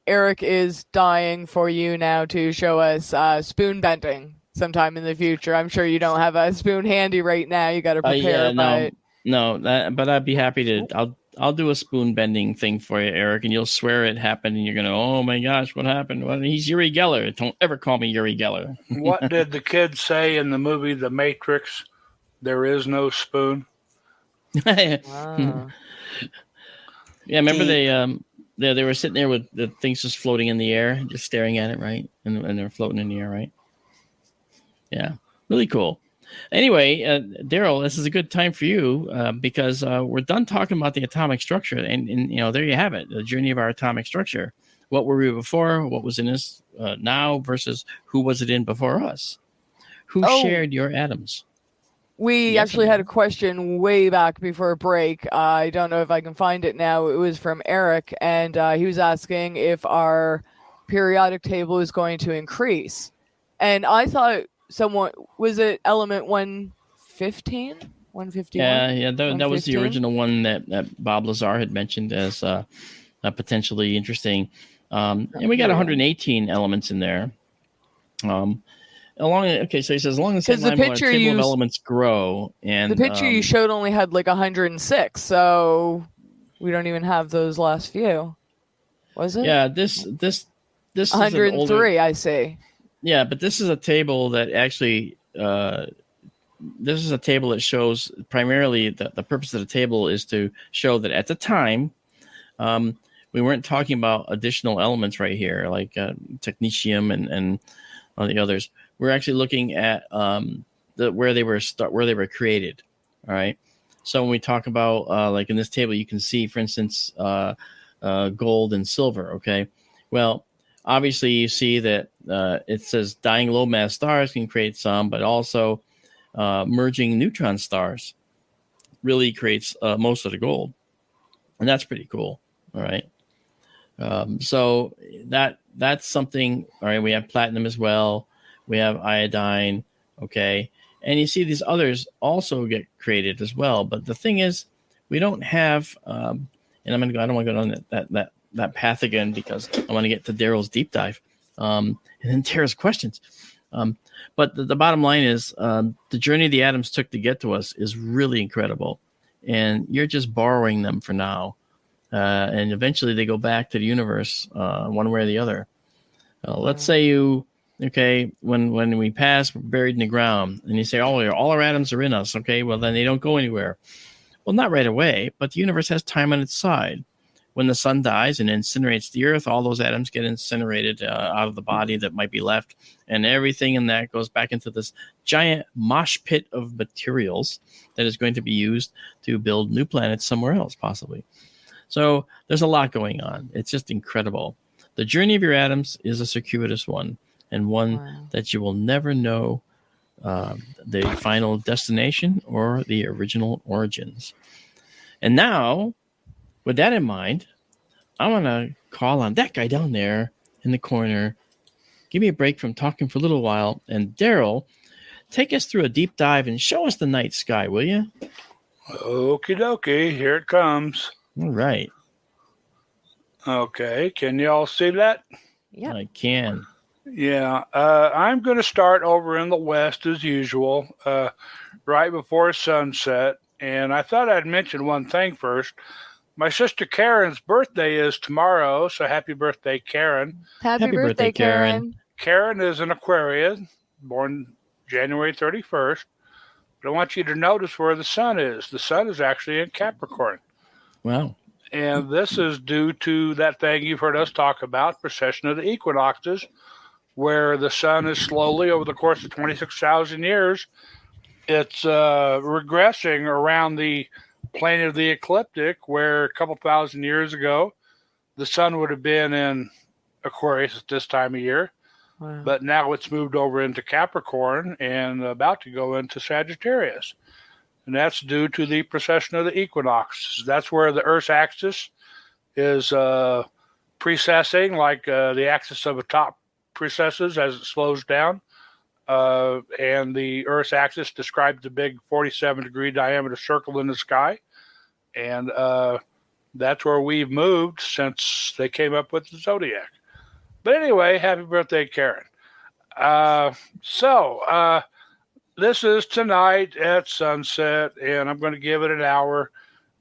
Speaker 5: Eric is dying for you now to show us spoon bending sometime in the future. I'm sure you don't have a spoon handy right now. You got to prepare.
Speaker 2: But I'd be happy to. I'll do a spoon bending thing for you, Eric, and you'll swear it happened, and you're gonna, oh my gosh, what happened? Well, he's Uri Geller. Don't ever call me Uri Geller.
Speaker 3: What did the kid say in the movie The Matrix? There is no spoon.
Speaker 5: Wow.
Speaker 2: Yeah, remember they were sitting there with the things just floating in the air, just staring at it, right? And they're floating in the air, right? Yeah, really cool. Anyway, Daryl, this is a good time for you because we're done talking about the atomic structure, and there you have it, the journey of our atomic structure. What were we before? What was in us now versus who was it in before us? Who shared your atoms?
Speaker 5: We actually had a question way back before break. I don't know if I can find it now. It was from Eric, and he was asking if our periodic table is going to increase. And I thought was it element 115? 151?
Speaker 2: Yeah, that was the original one that Bob Lazar had mentioned as potentially interesting. And we got 118 elements in there. So he says, as long as the table of elements grow, and
Speaker 5: the picture you showed only had like 106, so we don't even have those last few. Was it?
Speaker 2: Yeah, this
Speaker 5: 103. I see.
Speaker 2: Yeah, but this is a table that actually. This is a table that shows primarily the purpose of the table is to show that at the time, we weren't talking about additional elements right here, like technetium and all the others. We're actually looking at where they were created. All right. So when we talk about like in this table, you can see, for instance, gold and silver. Okay. Well, obviously you see that it says dying low mass stars can create some, but also merging neutron stars really creates most of the gold, and that's pretty cool. All right. So that's something. All right. We have platinum as well. We have iodine. Okay. And you see these others also get created as well. But the thing is, we don't have, and I don't want to go down that path again because I want to get to Daryl's deep dive, and then Tara's questions. But the bottom line is the journey the atoms took to get to us is really incredible. And you're just borrowing them for now. And eventually they go back to the universe one way or the other. Let's say when we pass, we're buried in the ground. And you say, all our atoms are in us. Okay, well, then they don't go anywhere. Well, not right away, but the universe has time on its side. When the sun dies and incinerates the earth, all those atoms get incinerated out of the body that might be left, and everything in that goes back into this giant mosh pit of materials that is going to be used to build new planets somewhere else, possibly. So there's a lot going on. It's just incredible. The journey of your atoms is a circuitous one, and one that you will never know the final destination or the original origins. And now, with that in mind, I want to call on that guy down there in the corner. Give me a break from talking for a little while. And Daryl, take us through a deep dive and show us the night sky, will you?
Speaker 3: Okie dokie. Here it comes.
Speaker 2: All right.
Speaker 3: Okay. Can you all see that?
Speaker 2: Yeah, I can.
Speaker 3: Yeah. I'm going to start over in the west as usual, right before sunset. And I thought I'd mention one thing first. My sister Karen's birthday is tomorrow, so happy birthday, Karen.
Speaker 5: Happy birthday, Karen.
Speaker 3: Karen is an Aquarian, born January 31st. But I want you to notice where the sun is. The sun is actually in Capricorn.
Speaker 2: Wow.
Speaker 3: And this is due to that thing you've heard us talk about, precession of the equinoxes, where the sun is slowly, over the course of 26,000 years, it's regressing around the plane of the ecliptic, where a couple thousand years ago, the sun would have been in Aquarius at this time of year.
Speaker 5: Wow.
Speaker 3: But now it's moved over into Capricorn and about to go into Sagittarius. And that's due to the precession of the equinox. That's where the Earth's axis is precessing, like the axis of a top precesses as it slows down. And the Earth's axis describes the big 47-degree diameter circle in the sky. And that's where we've moved since they came up with the zodiac. But anyway, happy birthday, Karen. So this is tonight at sunset, and I'm going to give it an hour.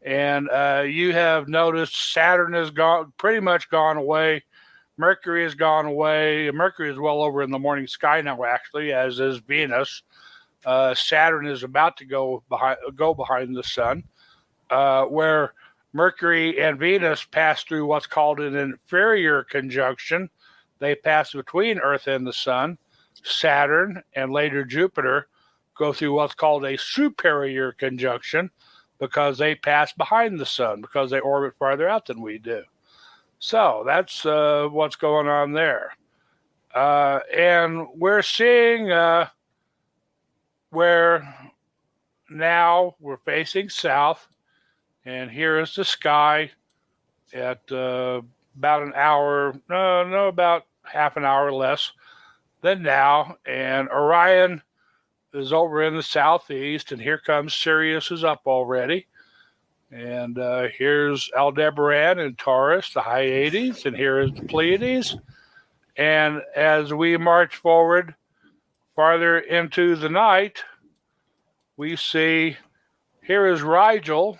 Speaker 3: And you have noticed Saturn has pretty much gone away. Mercury has gone away. Mercury is well over in the morning sky now, actually, as is Venus. Saturn is about to go behind the sun, where Mercury and Venus pass through what's called an inferior conjunction. They pass between Earth and the sun. Saturn and later Jupiter go through what's called a superior conjunction because they pass behind the sun, because they orbit farther out than we do. So that's what's going on there. And we're seeing where now we're facing south, and here is the sky at about an hour, about half an hour less than now. And Orion is over in the southeast, and here comes Sirius is up already. And here's Aldebaran and Taurus, the Hyades, and here is the Pleiades. And as we march forward farther into the night, we see here is Rigel,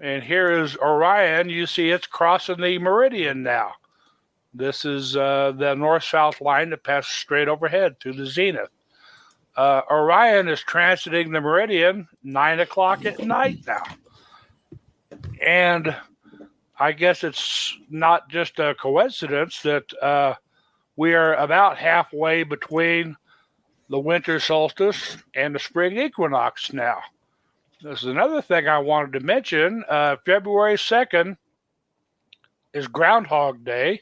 Speaker 3: and here is Orion. You see it's crossing the meridian now. This is the north-south line that passes straight overhead to the zenith. Orion is transiting the meridian 9 o'clock at night now. And I guess it's not just a coincidence that we are about halfway between the winter solstice and the spring equinox now. This is another thing I wanted to mention. February 2nd is Groundhog Day,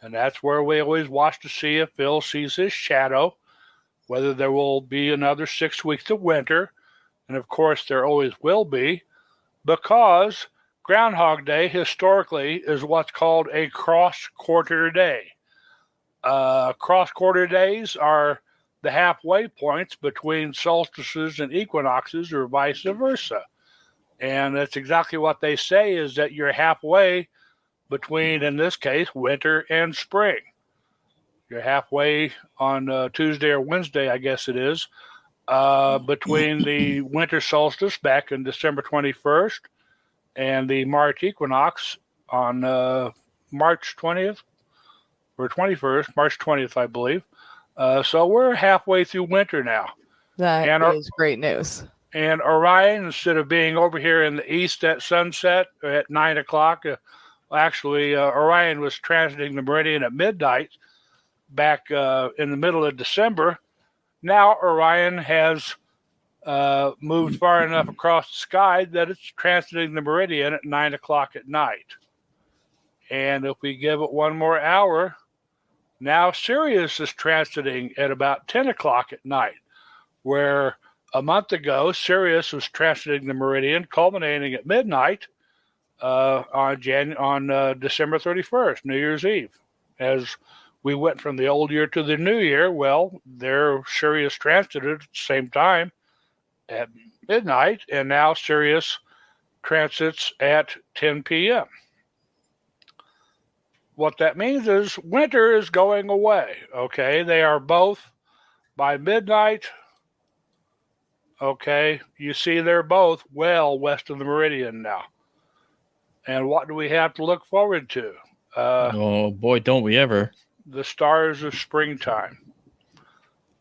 Speaker 3: and that's where we always watch to see if Phil sees his shadow, whether there will be another 6 weeks of winter. And of course, there always will be, because Groundhog Day historically is what's called a cross-quarter day. Cross-quarter days are the halfway points between solstices and equinoxes, or vice versa. And that's exactly what they say, is that you're halfway between, in this case, winter and spring. You're halfway on Tuesday or Wednesday, I guess it is, between the winter solstice back in December 21st and the March equinox on March 20th or 21st, March 20th, I believe. So we're halfway through winter now.
Speaker 5: That is great news.
Speaker 3: And Orion, instead of being over here in the east at sunset at 9 o'clock, Orion was transiting the meridian at midnight back in the middle of December. Now Orion has moved far enough across the sky that it's transiting the meridian at 9 o'clock at night. And if we give it one more hour, now Sirius is transiting at about 10 o'clock at night, where a month ago Sirius was transiting the meridian, culminating at midnight on December 31st, New Year's Eve. As we went from the old year to the new year, well, there Sirius transited at the same time at midnight, and now Sirius transits at 10 p.m. What that means is winter is going away, okay? They are both by midnight, okay? You see they're both well west of the meridian now. And what do we have to look forward to?
Speaker 2: Oh, boy, don't we ever.
Speaker 3: The stars of springtime.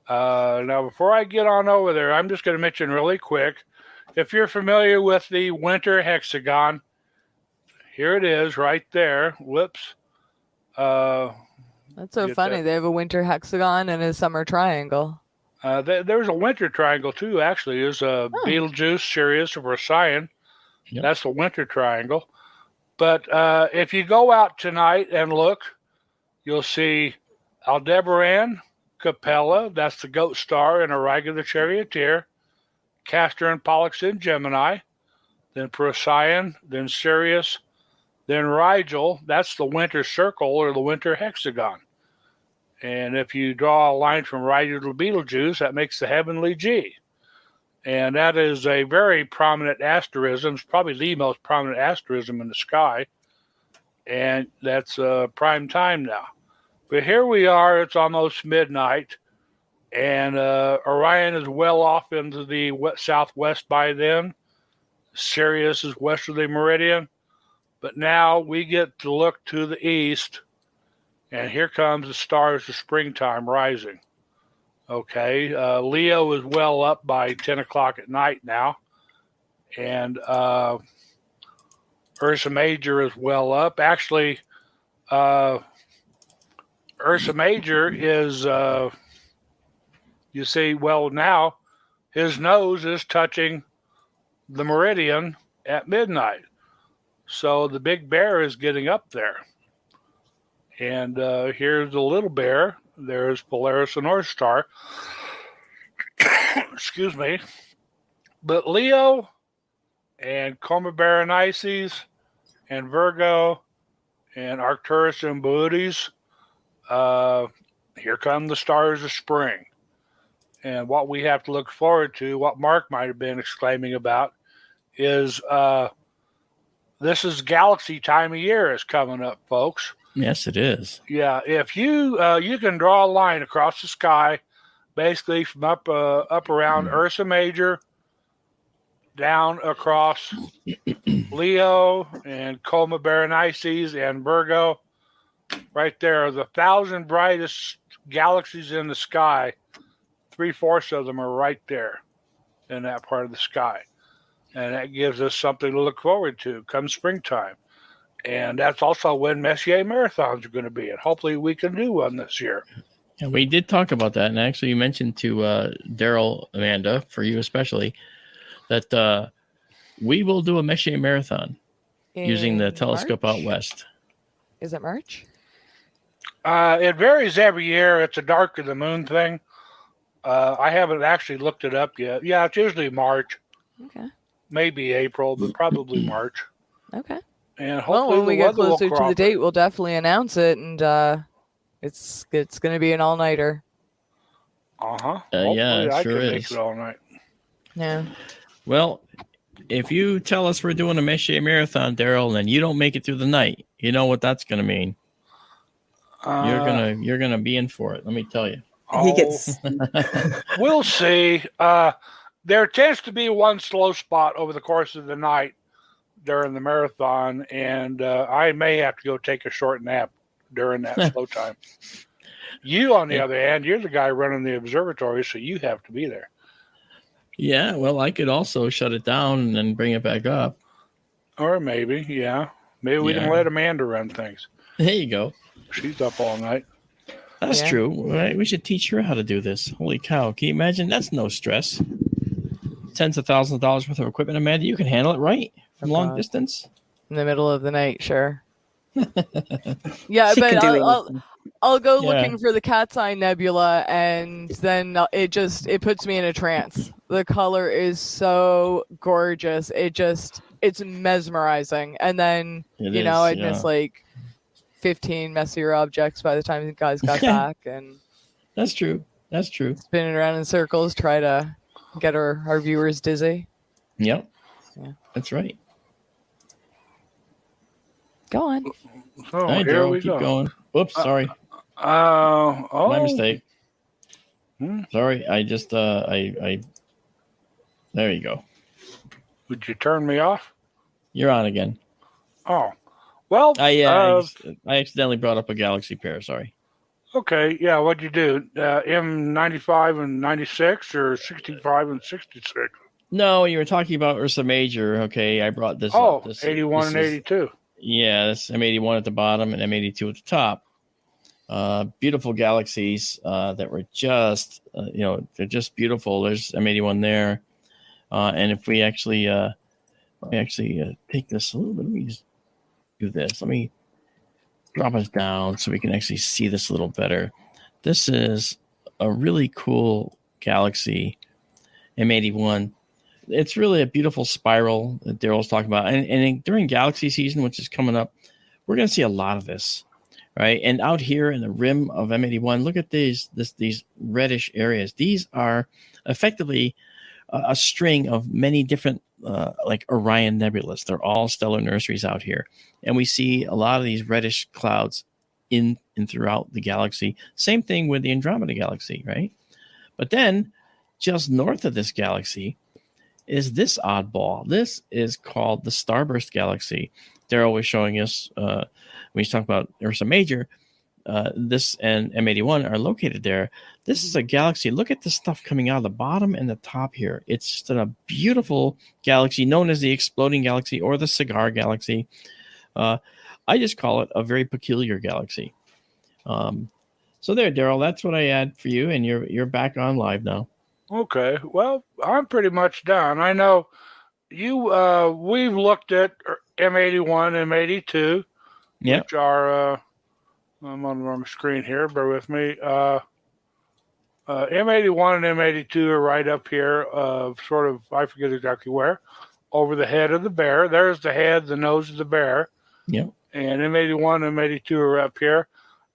Speaker 3: Now, before I get on over there, I'm just going to mention really quick, if you're familiar with the winter hexagon, here it is right there. Whoops.
Speaker 5: That's so funny. They have a winter hexagon and a summer triangle.
Speaker 3: There's a winter triangle, too, actually. There's a Betelgeuse, Sirius, or Procyon. Yep. That's the winter triangle. But if you go out tonight and look, you'll see Aldebaran, Capella, that's the goat star, and Auriga the charioteer, Castor and Pollux in Gemini, then Procyon, then Sirius, then Rigel, that's the winter circle or the winter hexagon. And if you draw a line from Rigel to Betelgeuse, that makes the heavenly G. And that is a very prominent asterism. It's probably the most prominent asterism in the sky. And that's prime time now. But here we are, it's almost midnight. And Orion is well off into the southwest by then. Sirius is west of the meridian. But now we get to look to the east, and here comes the stars of springtime rising. Okay, Leo is well up by 10 o'clock at night now, and Ursa Major is well up. Actually, Ursa Major is, you see, well now, his nose is touching the meridian at midnight. So the big bear is getting up there. And here's the little bear. There's Polaris and North Star. Excuse me. But Leo and Coma Berenices and Virgo and Arcturus and Boötes, here come the stars of spring. And what we have to look forward to, what Mark might have been exclaiming about, is this is galaxy time of year is coming up, folks.
Speaker 2: Yes, it is.
Speaker 3: Yeah, if you you can draw a line across the sky, basically from up around Ursa Major, down across Leo and Coma Berenices and Virgo. Right there, the 1,000 brightest galaxies in the sky. 3/4 of them are right there in that part of the sky. And that gives us something to look forward to come springtime. And that's also when Messier marathons are going to be. And hopefully we can do one this year.
Speaker 2: And we did talk about that. And actually, you mentioned to Daryl, Amanda, for you especially, that we will do a Messier marathon using the telescope
Speaker 5: March?
Speaker 2: out west.
Speaker 5: Is it March?
Speaker 3: It varies every year. It's a dark of the moon thing. I haven't actually looked it up yet. Yeah, it's usually March.
Speaker 5: Okay.
Speaker 3: Maybe April, but probably March.
Speaker 5: Okay.
Speaker 3: And
Speaker 5: Well,
Speaker 3: hopefully
Speaker 5: when we
Speaker 3: the
Speaker 5: get
Speaker 3: weather will
Speaker 5: closer to the
Speaker 3: cooperate.
Speaker 5: date, we'll definitely announce it, and it's going to be an all-nighter.
Speaker 3: Uh-huh.
Speaker 2: Yeah, it
Speaker 3: I
Speaker 2: sure
Speaker 3: can make
Speaker 2: is.
Speaker 3: it all night.
Speaker 5: Yeah.
Speaker 2: Well, if you tell us we're doing a Messier marathon, Daryl, and you don't make it through the night, you know what that's going to mean. You're gonna be in for it. Let me tell you.
Speaker 4: He gets
Speaker 3: We'll see. There tends to be one slow spot over the course of the night during the marathon, and I may have to go take a short nap during that slow time. You, on the other hand, you're the guy running the observatory, so you have to be there.
Speaker 2: Yeah, well, I could also shut it down and then bring it back up.
Speaker 3: Or maybe, yeah. Maybe we can
Speaker 2: Yeah.
Speaker 3: let Amanda run things.
Speaker 2: There you go.
Speaker 3: She's up all night.
Speaker 2: That's
Speaker 5: Yeah.
Speaker 2: true. Right? We should teach her how to do this. Holy cow. Can you imagine? That's no stress. Tens of thousands of dollars worth of equipment, Amanda. You can handle it, right? From long
Speaker 5: God.
Speaker 2: distance.
Speaker 5: In the middle of the night, sure. Yeah,
Speaker 4: She
Speaker 5: but
Speaker 4: can do
Speaker 5: I'll go
Speaker 2: Yeah.
Speaker 5: looking for the Cat's Eye Nebula, and then it puts me in a trance. The color is so gorgeous. It's mesmerizing. And then
Speaker 2: It is,
Speaker 5: I'd
Speaker 2: yeah.
Speaker 5: miss like 15 messier objects by the time the guys got back, and
Speaker 2: That's true. That's true.
Speaker 5: spinning around in circles, try to get our viewers dizzy.
Speaker 2: Yep.
Speaker 5: Yeah.
Speaker 2: That's right.
Speaker 5: Go on.
Speaker 3: So
Speaker 2: All right,
Speaker 3: here
Speaker 2: Daryl,
Speaker 3: we
Speaker 2: keep
Speaker 3: go.
Speaker 2: going. Whoops, sorry.
Speaker 3: Oh,
Speaker 2: My mistake.
Speaker 3: Hmm.
Speaker 2: Sorry. I just I there you go.
Speaker 3: Would you turn me off?
Speaker 2: You're on again.
Speaker 3: Oh, well.
Speaker 2: I accidentally brought up a galaxy pair. Sorry.
Speaker 3: Okay, yeah. What'd you do? M95 and 96, or 65 and 66?
Speaker 2: No, you were talking about Ursa Major. Okay, I brought this
Speaker 3: Oh,
Speaker 2: up. This,
Speaker 3: 81 and
Speaker 2: this is-
Speaker 3: 82.
Speaker 2: Yeah, that's M81 at the bottom and M82 at the top. Beautiful galaxies that were just, they're just beautiful. There's M81 there. And if we actually take this a little bit, let me just do this. Let me drop us down so we can actually see this a little better. This is a really cool galaxy, M81. It's really a beautiful spiral that Daryl's talking about. And during galaxy season, which is coming up, we're going to see a lot of this, right? And out here in the rim of M81, look at these reddish areas. These are effectively a string of many different, like Orion nebulas. They're all stellar nurseries out here. And we see a lot of these reddish clouds in and throughout the galaxy. Same thing with the Andromeda galaxy, right? But then just north of this galaxy is this oddball. This is called the Starburst galaxy. Daryl was showing us when he's talking about Ursa Major, this and M81 are located there. This is a galaxy. Look at the stuff coming out of the bottom and the top here. It's just a beautiful galaxy known as the Exploding Galaxy or the Cigar Galaxy. I just call it a very peculiar galaxy. So there, Daryl, that's what I had for you, and you're back on live now.
Speaker 3: Okay, well, I'm pretty much done. I know we've looked at M81, M82,
Speaker 2: Yeah.
Speaker 3: which are, I'm on the wrong screen here, bear with me. M81 and M82 are right up here, sort of, I forget exactly where, over the head of the bear. There's the head, the nose of the bear.
Speaker 2: Yep.
Speaker 3: And M81 and M82 are up here.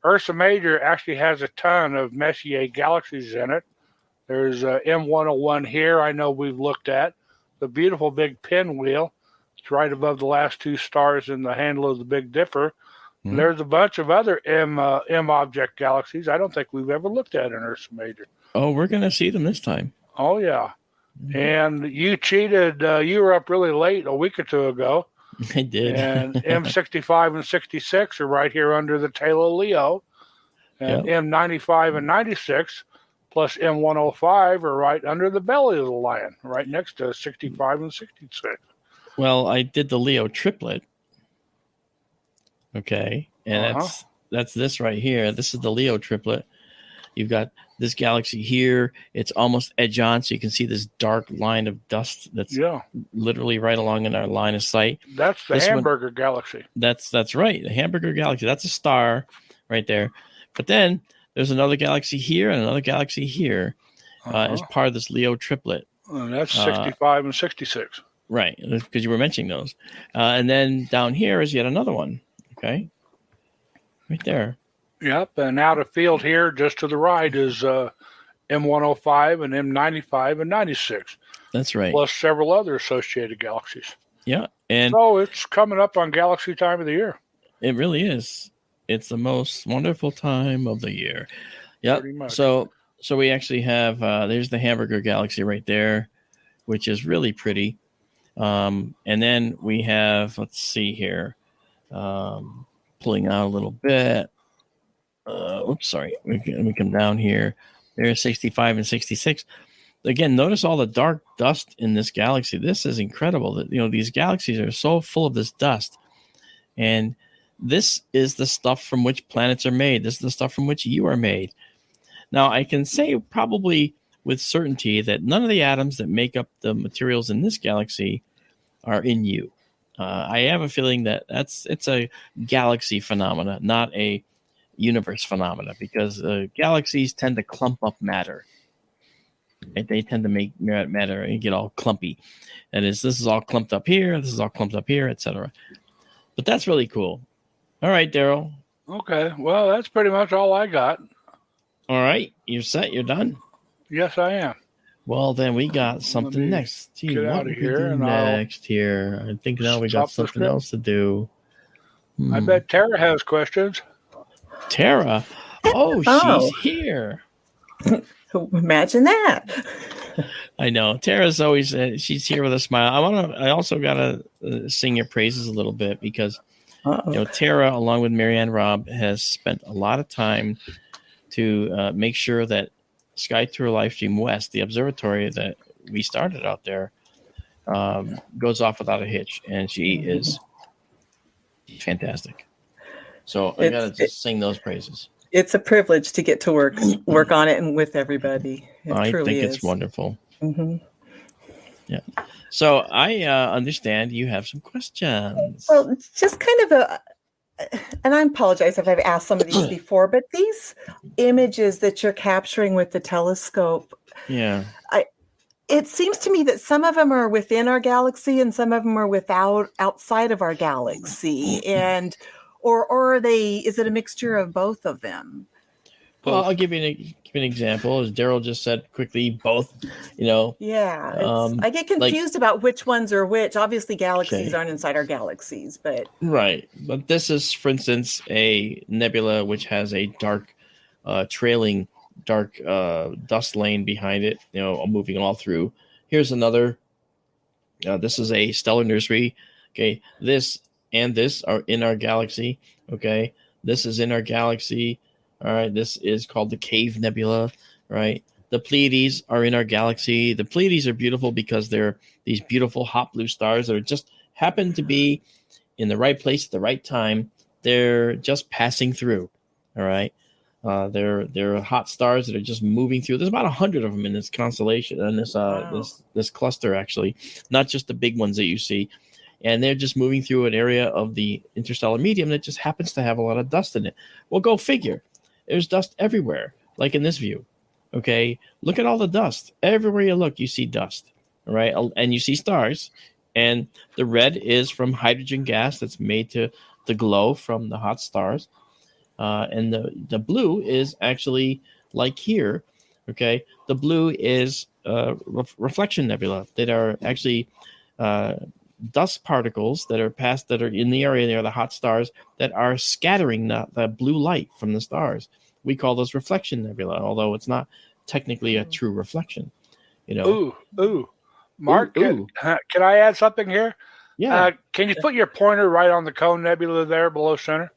Speaker 3: Ursa Major actually has a ton of Messier galaxies in it. There's M101 here, I know we've looked at. the beautiful big pinwheel. It's right above the last two stars in the handle of the Big Dipper.
Speaker 2: Mhm.
Speaker 3: There's a bunch of other M object galaxies I don't think we've ever looked at in Ursa Major.
Speaker 2: Oh, we're going to see them this time.
Speaker 3: Oh, yeah. And you cheated. You were up really late a week or two ago.
Speaker 2: I did.
Speaker 3: And M65 and 66 are right here under the tail of Leo. And M95 and 96 plus M105 are right under the belly of the lion, right next to 65 and 66.
Speaker 2: Well, I did the Leo triplet. Okay. And that's this right here. This is the Leo triplet. You've got this galaxy here. It's almost edge on, so you can see this dark line of dust that's literally right along in our line of sight.
Speaker 3: That's the Hamburger Galaxy.
Speaker 2: That's right. The Hamburger Galaxy. That's a star right there. But then there's another galaxy here and another galaxy here as part of this Leo triplet.
Speaker 3: And that's 65 and 66.
Speaker 2: Right, because you were mentioning those. And then down here is yet another one. Okay. Right there.
Speaker 3: Yep, and out of field here, just to the right, is M105 and M95 and 96.
Speaker 2: That's right.
Speaker 3: Plus several other associated galaxies.
Speaker 2: Yeah, and
Speaker 3: so it's coming up on galaxy time of the year.
Speaker 2: It really is. It's the most wonderful time of the year. Yeah. So we actually have there's the Hamburger Galaxy right there, which is really pretty. And then we have, let's see here, pulling out a little bit. Oops, sorry. Let me come down here. There's 65 and 66. Again, notice all the dark dust in this galaxy. This is incredible. That these galaxies are so full of this dust, and this is the stuff from which planets are made. This is the stuff from which you are made. Now, I can say probably with certainty that none of the atoms that make up the materials in this galaxy are in you. I have a feeling that it's a galaxy phenomena, not a universe phenomena, because galaxies tend to clump up matter. They tend to make matter and get all clumpy. That is, this is all clumped up here, this is all clumped up here, etc. But that's really cool. All right, Daryl.
Speaker 3: Okay, well, that's pretty much all I got.
Speaker 2: All right, you're set. You're done.
Speaker 3: Yes, I am.
Speaker 2: Well, then we got something next. Gee,
Speaker 3: get
Speaker 2: what
Speaker 3: out of
Speaker 2: we
Speaker 3: here
Speaker 2: do
Speaker 3: and
Speaker 2: next here? I think now we got
Speaker 3: stop the
Speaker 2: something
Speaker 3: script.
Speaker 2: else to do.
Speaker 3: I bet Tara has questions.
Speaker 2: Tara? Oh, she's here.
Speaker 4: Imagine that.
Speaker 2: I know. Tara's always she's here with a smile. I also gotta sing your praises a little bit because Tara, along with Marianne Robb, has spent a lot of time to make sure that Sky Tour Livestream West, the observatory that we started out there, goes off without a hitch, and she is fantastic. So I gotta just sing those praises.
Speaker 4: It's a privilege to get to work on it and with everybody.
Speaker 2: I
Speaker 4: truly
Speaker 2: think
Speaker 4: is.
Speaker 2: it's wonderful.
Speaker 4: Mm-hmm.
Speaker 2: Yeah. So I understand you have some questions.
Speaker 4: Well, it's just kind of and I apologize if I've asked some of these before, but these images that you're capturing with the telescope,
Speaker 2: Yeah.
Speaker 4: it seems to me that some of them are within our galaxy and some of them are outside of our galaxy. And or are they? Is it a mixture of both of them?
Speaker 2: Well, I'll give you an example. As Daryl just said quickly, both.
Speaker 4: Yeah, I get confused about which ones are which. Obviously, galaxies aren't inside our galaxies, but
Speaker 2: right. But this is, for instance, a nebula which has a dark, trailing dark dust lane behind it. Moving all through. Here's another. This is a stellar nursery. Okay, this and this are in our galaxy. Okay, this is in our galaxy. All right, this is called the Cave Nebula, right? The Pleiades are in our galaxy. The Pleiades are beautiful because they're these beautiful hot blue stars that are just happen to be in the right place at the right time. They're just passing through, all right? They're hot stars that are just moving through. There's about 100 of them in this constellation, and this cluster, actually, not just the big ones that you see. And they're just moving through an area of the interstellar medium that just happens to have a lot of dust in it. Well, go figure. There's dust everywhere, like in this view. Okay, look at all the dust. Everywhere you look, you see dust, all right? And you see stars. And the red is from hydrogen gas that's made to glow from the hot stars. And the blue is actually like here, okay? The blue is reflection nebula that are actually dust particles that are in the area near the hot stars that are scattering the blue light from the stars. We call those reflection nebula, although it's not technically a true reflection.
Speaker 3: Ooh. Mark,
Speaker 2: Ooh.
Speaker 3: Can I add something here?
Speaker 2: Yeah.
Speaker 3: Can you put your pointer right on the cone nebula there below center?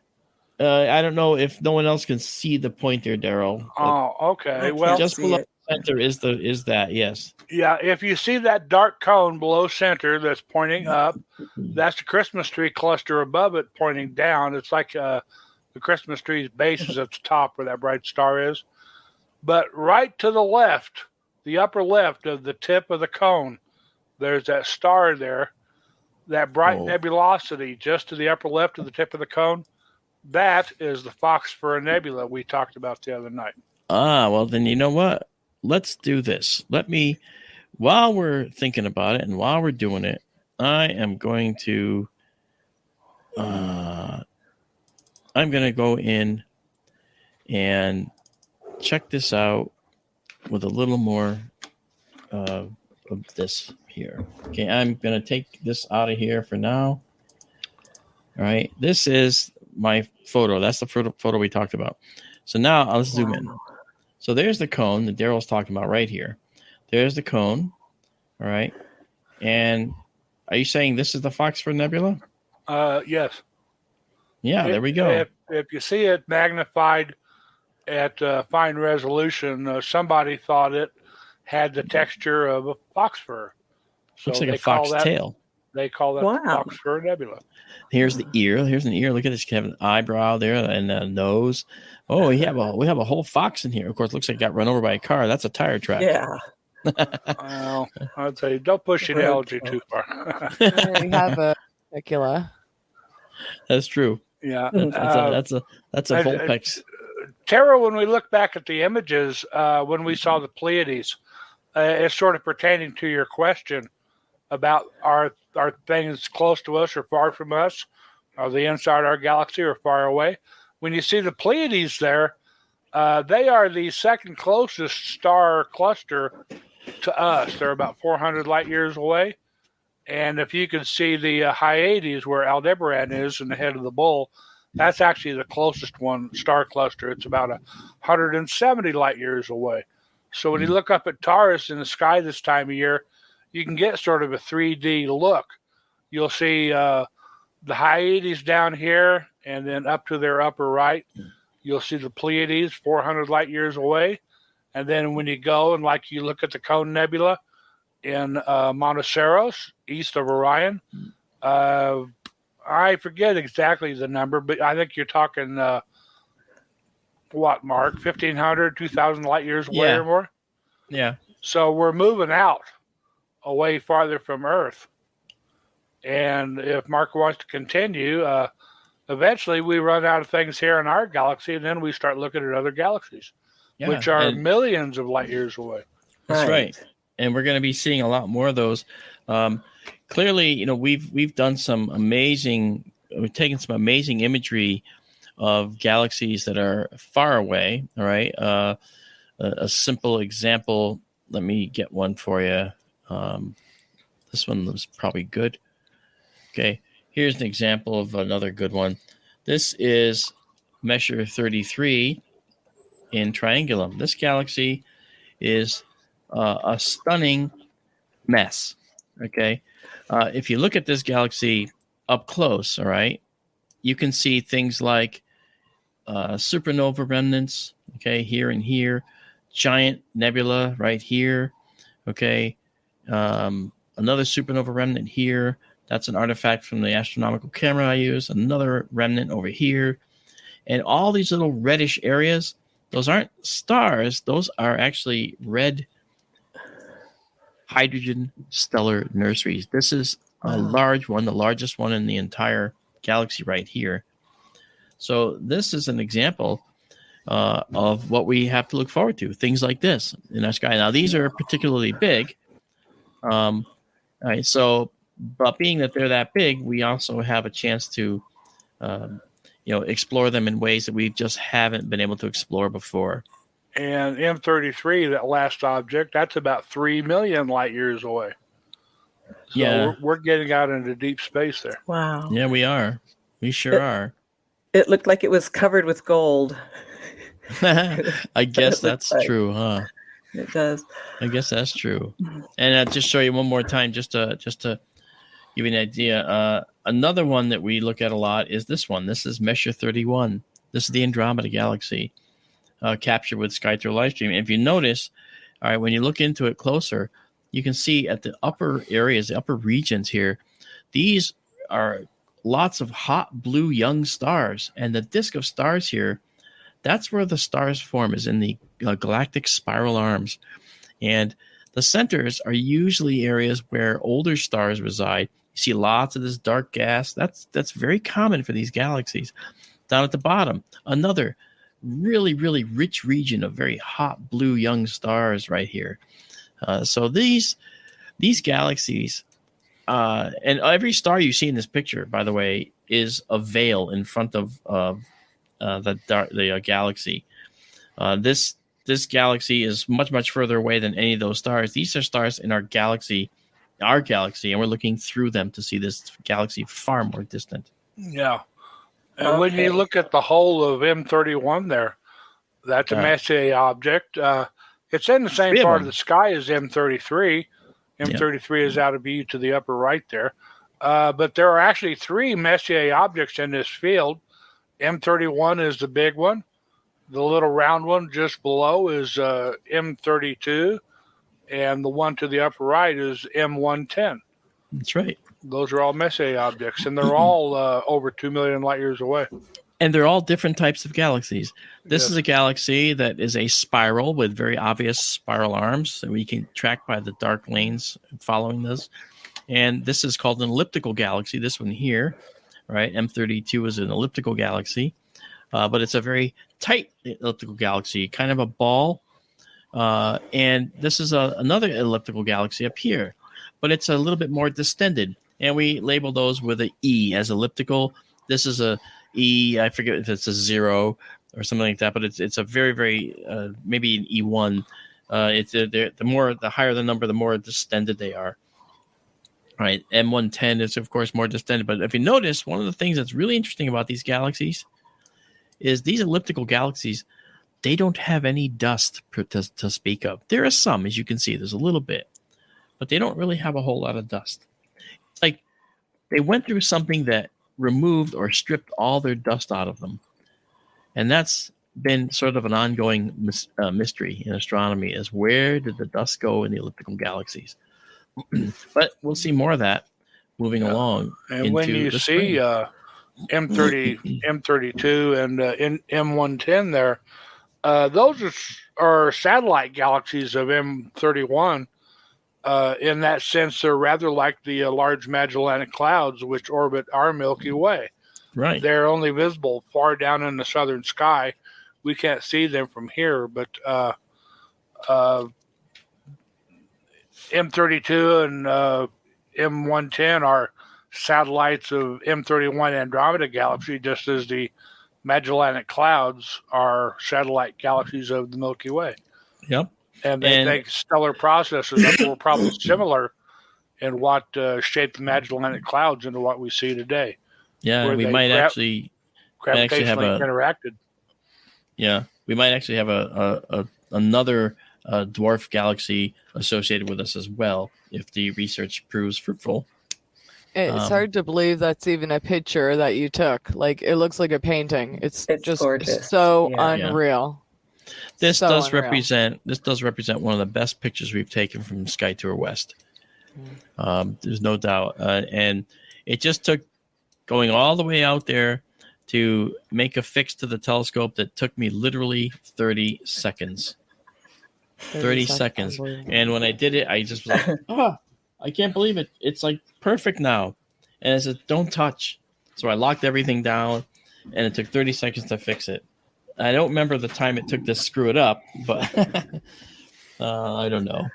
Speaker 2: I don't know if no one else can see the pointer, Daryl.
Speaker 3: Oh, okay. Well,
Speaker 2: just below the center is that, yes.
Speaker 3: Yeah, if you see that dark cone below center that's pointing up, that's the Christmas tree cluster above it pointing down. It's like the Christmas tree's base is at the top where that bright star is. But right to the left, the upper left of the tip of the cone, there's that star there, that bright nebulosity just to the upper left of the tip of the cone. That is the Foxfur Nebula we talked about the other night.
Speaker 2: Well, then you know what? Let's do this. While we're thinking about it and while we're doing it, I am going to go in and check this out with a little more of this here. Okay, I'm going to take this out of here for now. All right, this is my photo. That's the photo we talked about. So now let's zoom in. So there's the cone that Daryl's talking about right here. There's the cone. All right. And are you saying this is the Foxfur Nebula?
Speaker 3: Yes.
Speaker 2: Yeah, there we go.
Speaker 3: If you see it magnified at fine resolution, somebody thought it had the texture of a foxfur.
Speaker 2: Looks like a fox tail.
Speaker 3: They call that Foxfur Nebula.
Speaker 2: Here's the ear. Here's an ear. Look at this. You have an eyebrow there and a nose. Oh, we have a whole fox in here. Of course, it looks like it got run over by a car. That's a tire track.
Speaker 4: Yeah.
Speaker 3: Well, I'd say don't push the analogy too far.
Speaker 5: We have a Necula.
Speaker 2: That's true.
Speaker 3: Yeah.
Speaker 2: That's a Vulpex.
Speaker 3: Tara, when we look back at the images, when we saw the Pleiades, it's sort of pertaining to your question about are things close to us or far from us? Are they inside our galaxy or far away? When you see the Pleiades there, they are the second closest star cluster to us. They're about 400 light years away. And if you can see the Hyades where Aldebaran is in the head of the bull, that's actually the closest star cluster. It's about 170 light years away. So when you look up at Taurus in the sky this time of year, you can get sort of a 3D look. You'll see the Hyades down here, and then up to their upper right, you'll see the Pleiades 400 light years away. And then when you go and you look at the Cone Nebula in Monteceros, east of Orion, I forget exactly the number, but I think you're talking, what, Mark, 1,500, 2,000 light years away or more?
Speaker 2: Yeah.
Speaker 3: So we're moving out away farther from Earth. And if Mark wants to continue, eventually we run out of things here in our galaxy, and then we start looking at other galaxies, which are millions of light years away.
Speaker 2: That's right. And we're going to be seeing a lot more of those. Clearly, we've done we've taken some amazing imagery of galaxies that are far away. All right. A simple example. Let me get one for you. This one was probably good. Okay. Here's an example of another good one. This is Messier 33 in Triangulum. This galaxy is a stunning mess. Okay. If you look at this galaxy up close, all right, you can see things like supernova remnants, okay, here and here, giant nebula right here, okay, another supernova remnant here. That's an artifact from the astronomical camera I use. Another remnant over here. And all these little reddish areas, those aren't stars. Those are actually red hydrogen stellar nurseries. This is a large one, the largest one in the entire galaxy right here. So this is an example of what we have to look forward to, things like this in our sky. Now, these are particularly big. All right, so, but being that they're that big, we also have a chance to, explore them in ways that we just haven't been able to explore before.
Speaker 3: And M33, that last object, that's about 3 million light years away. So
Speaker 2: Yeah.
Speaker 3: we're getting out into deep space there.
Speaker 4: Wow.
Speaker 2: Yeah, we are. We sure are.
Speaker 4: It looked like it was covered with gold.
Speaker 2: I guess
Speaker 4: it
Speaker 2: that's
Speaker 4: looks like.
Speaker 2: true, huh?
Speaker 4: It does.
Speaker 2: I guess that's true. And I'll just show you one more time, just to give you an idea. Another one that we look at a lot is this one. This is Messier 31. This is the Andromeda Galaxy, captured with SkyTour Livestream. And if you notice, all right, when you look into it closer, you can see at the upper areas, the upper regions here, these are lots of hot blue young stars. And the disk of stars here, that's where the stars form, is in the galactic spiral arms. And the centers are usually areas where older stars reside. You see lots of this dark gas. That's very common for these galaxies. Down at the bottom, another really, really rich region of very hot blue young stars right here. So these galaxies, and every star you see in this picture, by the way, is a veil in front of the galaxy. This galaxy is much further away than any of those stars. These are stars in our galaxy, and we're looking through them to see this galaxy far more distant.
Speaker 3: Yeah. And when you look at the whole of M31 there, that's a Messier object. It's in the same part of the sky as M33. M33 is out of view to the upper right there. But there are actually 3 Messier objects in this field. M31 is the big one. The little round one just below is M32. And the one to the upper right is M110.
Speaker 2: That's right.
Speaker 3: Those are all Messier objects, and they're all over 2 million light years away.
Speaker 2: And they're all different types of galaxies. This is a galaxy that is a spiral with very obvious spiral arms that we can track by the dark lanes following this. And this is called an elliptical galaxy, this one here, right? M32 is an elliptical galaxy, but it's a very tight elliptical galaxy, kind of a ball. And this is another elliptical galaxy up here, but it's a little bit more distended. And we label those with an E as elliptical. This is a E, I forget if it's a 0 or something like that, but it's a very, very, maybe an E1. The higher the number, the more distended they are. Right. M110 is, of course, more distended. But if you notice, one of the things that's really interesting about these galaxies is these elliptical galaxies, they don't have any dust to speak of. There is some, as you can see, there's a little bit, but they don't really have a whole lot of dust. It's like they went through something that removed or stripped all their dust out of them. And that's been sort of an ongoing mystery in astronomy, is where did the dust go in the elliptical galaxies? But we'll see more of that moving along.
Speaker 3: And when you see M32 and M110 there, those are satellite galaxies of M31. In that sense, they're rather like the Large Magellanic Clouds, which orbit our Milky Way.
Speaker 2: Right. They're
Speaker 3: only visible far down in the southern sky. We can't see them from here, but M32 and M110 are satellites of M31 Andromeda Galaxy, just as the Magellanic Clouds are satellite galaxies of the Milky Way.
Speaker 2: Yep.
Speaker 3: And they think stellar processes that were probably similar in what shaped the Magellanic Clouds into what we see today.
Speaker 2: Yeah, we might actually have
Speaker 3: interacted.
Speaker 2: Yeah, we might actually have another dwarf galaxy associated with us as well, if the research proves fruitful.
Speaker 5: It's hard to believe that's even a picture that you took. Like, it looks like a painting. It's just
Speaker 4: gorgeous.
Speaker 5: so unreal.
Speaker 2: This does represent one of the best pictures we've taken from SkyTour West. There's no doubt, and it just took going all the way out there to make a fix to the telescope that took me literally 30 seconds. 30 seconds. And when I did it, I just was like, I can't believe it. It's like perfect now. And I said, don't touch. So I locked everything down, and it took 30 seconds to fix it. I don't remember the time it took to screw it up, but I don't know.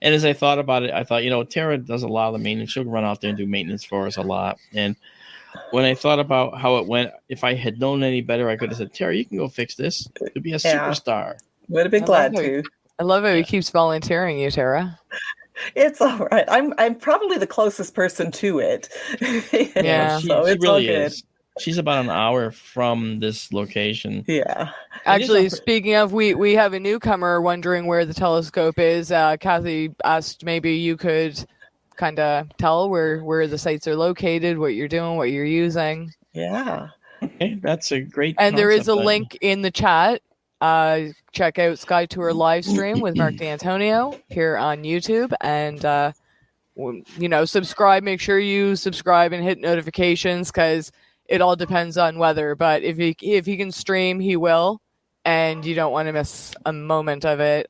Speaker 2: And as I thought about it, I thought, Tara does a lot of the maintenance. She'll run out there and do maintenance for us a lot. And when I thought about how it went, if I had known any better, I could have said, Tara, you can go fix this. It could be a superstar.
Speaker 4: Would have been glad to.
Speaker 5: I love how he keeps volunteering you, Tara.
Speaker 4: It's all right. I'm probably the closest person to it.
Speaker 5: Yeah,
Speaker 2: she
Speaker 4: so it's
Speaker 2: really
Speaker 4: all good.
Speaker 2: is. She's about an hour from this location.
Speaker 4: Yeah.
Speaker 5: Actually, speaking of, we have a newcomer wondering where the telescope is. Kathy asked maybe you could kind of tell where the sites are located, what you're doing, what you're using.
Speaker 4: Yeah.
Speaker 2: Okay, that's a great.
Speaker 5: And there is a
Speaker 2: concept.
Speaker 5: link in the chat. Check out Sky Tour live stream with Mark D'Antonio here on YouTube, and subscribe. Make sure you subscribe and hit notifications because it all depends on weather. But if he can stream, he will, and you don't want to miss a moment of it.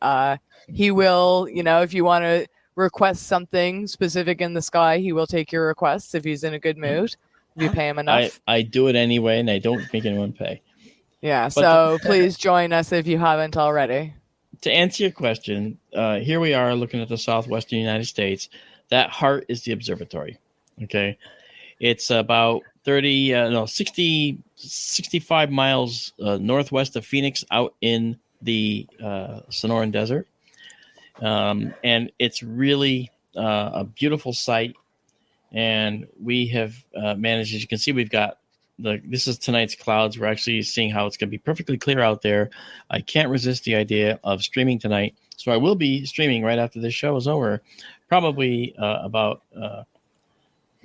Speaker 5: He will. If you want to request something specific in the sky, he will take your requests if he's in a good mood. If you pay him enough.
Speaker 2: I do it anyway, and I don't make anyone pay.
Speaker 5: Yeah, so please join us if you haven't already.
Speaker 2: To answer your question, here we are looking at the southwestern United States. That heart is the observatory. Okay. It's about 65 miles northwest of Phoenix out in the Sonoran Desert. And it's really a beautiful site. And we have managed, as you can see, we've got this is tonight's clouds. We're actually seeing how it's going to be perfectly clear out there. I can't resist the idea of streaming tonight. So I will be streaming right after this show is over, probably about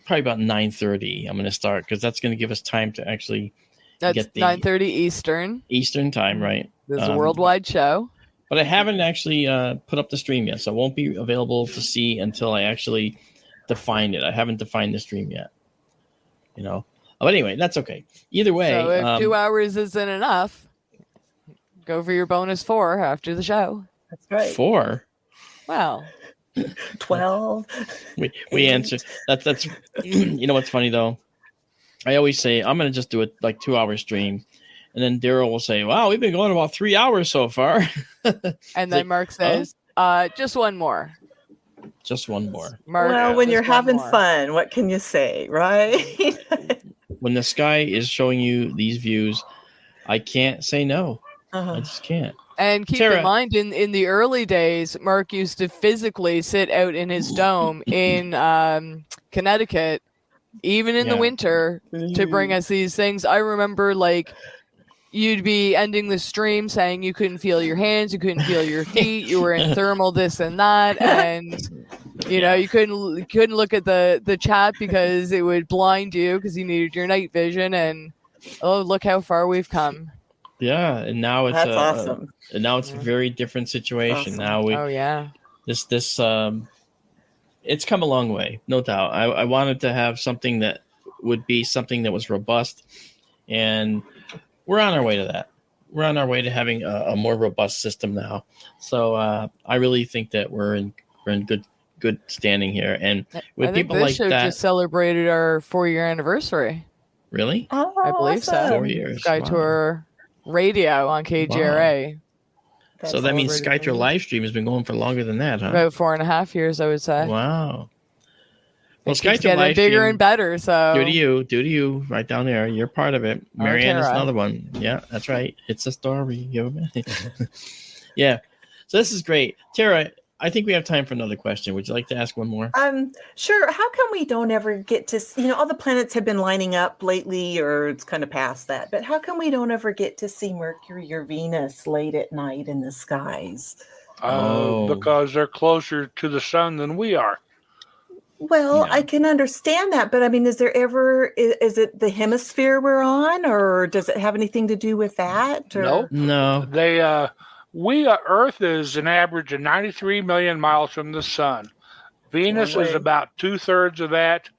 Speaker 2: 9:30. I'm going to start because that's going to give us time to actually
Speaker 5: get the 9:30 Eastern
Speaker 2: time, right?
Speaker 5: This is a worldwide show.
Speaker 2: But I haven't actually put up the stream yet, so it won't be available to see until I actually define it. I haven't defined the stream yet. But anyway, that's okay. Either way.
Speaker 5: So if 2 hours isn't enough, go for your bonus 4 after the show.
Speaker 4: That's right.
Speaker 2: 4?
Speaker 5: Well.
Speaker 4: 12.
Speaker 2: We answer. That's what's funny though? I always say I'm going to just do it like 2 hour stream. And then Daryl will say, wow, we've been going about 3 hours so far.
Speaker 5: And then Mark says, just one more.
Speaker 2: Just one more.
Speaker 5: Mark,
Speaker 4: well, when you're having fun, what can you say, right?
Speaker 2: When the sky is showing you these views, I can't say no. I just can't.
Speaker 5: And keep in mind, in the early days, Mark used to physically sit out in his dome in Connecticut, even in the winter, to bring us these things. I remember, you'd be ending the stream saying you couldn't feel your hands, you couldn't feel your feet, you were in thermal this and that, and you couldn't look at the chat because it would blind you because you needed your night vision. And look how far we've come.
Speaker 2: Yeah, and now it's
Speaker 4: awesome.
Speaker 2: And now it's a very different situation.
Speaker 4: Awesome.
Speaker 2: Now this it's come a long way, no doubt. I wanted to have something that would be something that was robust, and we're on our way to that. We're on our way to having a more robust system now. So I really think that we're in good standing here. And with people like
Speaker 5: show
Speaker 2: that,
Speaker 5: just celebrated our 4-year anniversary.
Speaker 2: Really?
Speaker 4: Oh,
Speaker 5: I believe so.
Speaker 2: 4 years.
Speaker 5: Sky Tour Radio on KGRA.
Speaker 2: Wow. So that means Sky Tour live stream has been going for longer than that, huh?
Speaker 5: About 4.5 years, I would say.
Speaker 2: Wow. Well,
Speaker 5: Sky Tour getting bigger and better. So
Speaker 2: do to you, right down there. You're part of it. Marianne is another one. Yeah, that's right. It's a story. Yeah. So this is great, Tara. I think we have time for another question. Would you like to ask one more?
Speaker 4: Sure. How come we don't ever get to, all the planets have been lining up lately, or it's kind of past that, but how come we don't ever get to see Mercury or Venus late at night in the skies?
Speaker 3: Because they're closer to the sun than we are.
Speaker 4: Well, I can understand that, but is there ever, is it the hemisphere we're on, or does it have anything to do with that? Or?
Speaker 2: No.
Speaker 3: Earth is an average of 93 million miles from the sun. Venus is about 2/3 of that,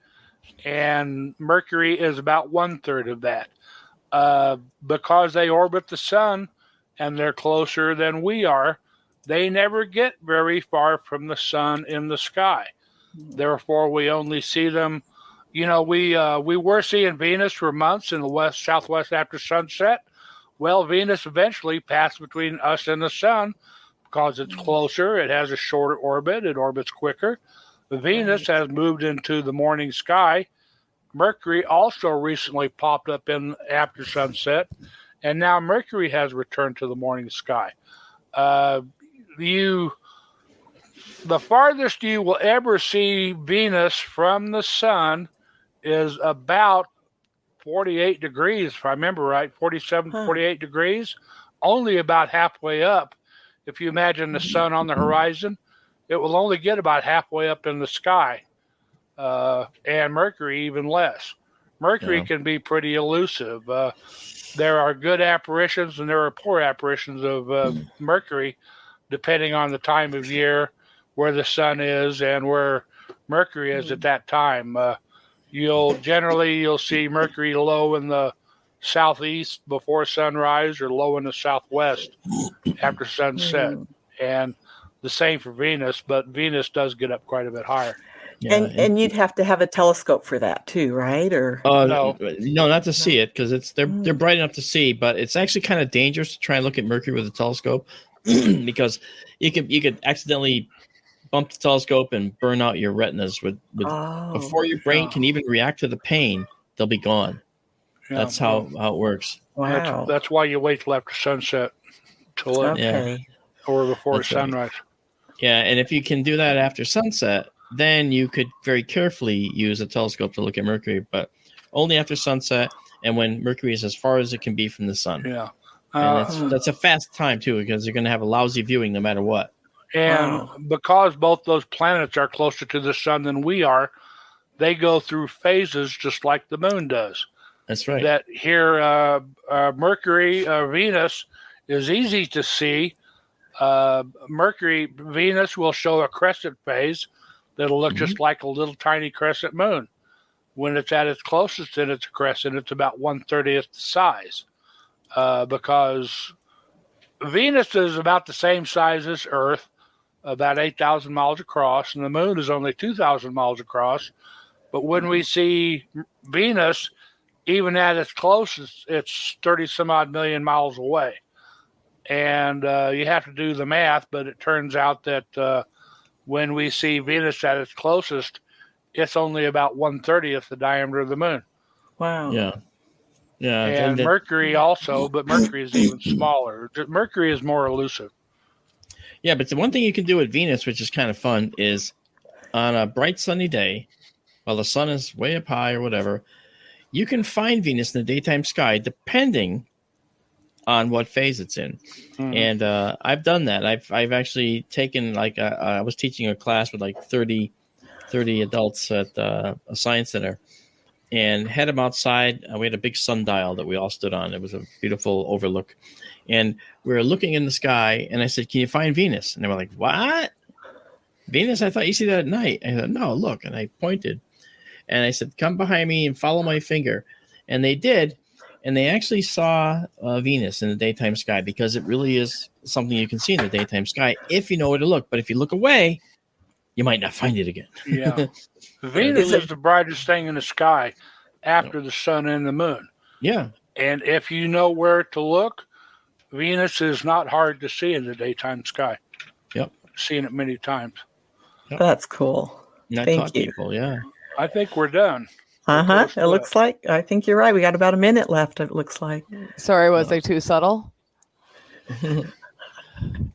Speaker 3: and Mercury is about 1/3 of that. Because they orbit the sun and they're closer than we are, they never get very far from the sun in the sky. Therefore, we only see them. We were seeing Venus for months in the southwest after sunset. Well, Venus eventually passed between us and the sun because it's closer. It has a shorter orbit. It orbits quicker. The Venus has moved into the morning sky. Mercury also recently popped up in after sunset, and now Mercury has returned to the morning sky. The farthest you will ever see Venus from the sun is about 48 degrees, if I remember right, 47, 48 degrees, only about halfway up. If you imagine the sun on the horizon, it will only get about halfway up in the sky, and Mercury even less. Mercury can be pretty elusive. There are good apparitions and there are poor apparitions of Mercury, depending on the time of year, where the sun is, and where Mercury is at that time. You'll see Mercury low in the southeast before sunrise, or low in the southwest after sunset, and the same for Venus. But Venus does get up quite a bit higher.
Speaker 4: Yeah, and you'd have to have a telescope for that too, right? Or
Speaker 2: no, not to see it, because they're bright enough to see, but it's actually kind of dangerous to try and look at Mercury with a telescope because you could accidentally bump the telescope and burn out your retinas before your brain can even react to the pain. They'll be gone. Yeah, that's how it works.
Speaker 4: Wow.
Speaker 3: That's why you wait till after sunset to look, or before sunrise.
Speaker 2: Right. Yeah, and if you can do that after sunset, then you could very carefully use a telescope to look at Mercury, but only after sunset and when Mercury is as far as it can be from the sun.
Speaker 3: Yeah.
Speaker 2: And that's a fast time, too, because you're going to have a lousy viewing no matter what.
Speaker 3: And because both those planets are closer to the sun than we are, they go through phases just like the moon does.
Speaker 2: That's right.
Speaker 3: That here, Mercury, Venus is easy to see. Venus will show a crescent phase that'll look just like a little tiny crescent moon. When it's at its closest and it's a crescent, it's about 1/30th the size. Because Venus is about the same size as Earth, about 8,000 miles across, and the moon is only 2,000 miles across. But when we see Venus, even at its closest, it's 30 some odd million miles away. And you have to do the math, but it turns out that when we see Venus at its closest, it's only about 1/30th the diameter of the moon.
Speaker 4: Wow.
Speaker 2: Yeah. Yeah.
Speaker 3: And Mercury also, but Mercury is even smaller. Mercury is more elusive.
Speaker 2: Yeah, but the one thing you can do with Venus, which is kind of fun, is on a bright sunny day, while the sun is way up high or whatever, you can find Venus in the daytime sky depending on what phase it's in. And I've done that. I've actually taken, like, I was teaching a class with like 30 adults at a science center, and had them outside. We had a big sundial that we all stood on. It was a beautiful overlook. And we were looking in the sky, and I said, "Can you find Venus?" And they were like, "What? Venus? I thought you see that at night." I said, "No, look." And I pointed. And I said, "Come behind me and follow my finger." And they did. And they actually saw Venus in the daytime sky, because it really is something you can see in the daytime sky if you know where to look. But if you look away, you might not find it again.
Speaker 3: Yeah. Venus is the brightest thing in the sky after the sun and the moon.
Speaker 2: Yeah.
Speaker 3: And if you know where to look, Venus is not hard to see in the daytime sky.
Speaker 2: Yep.
Speaker 3: Seen it many times.
Speaker 2: Yep.
Speaker 4: That's cool. Thank you.
Speaker 2: People, yeah.
Speaker 3: I think we're done.
Speaker 4: It looks like, I think you're right. We got about a minute left, it looks like.
Speaker 5: Sorry, was I too subtle?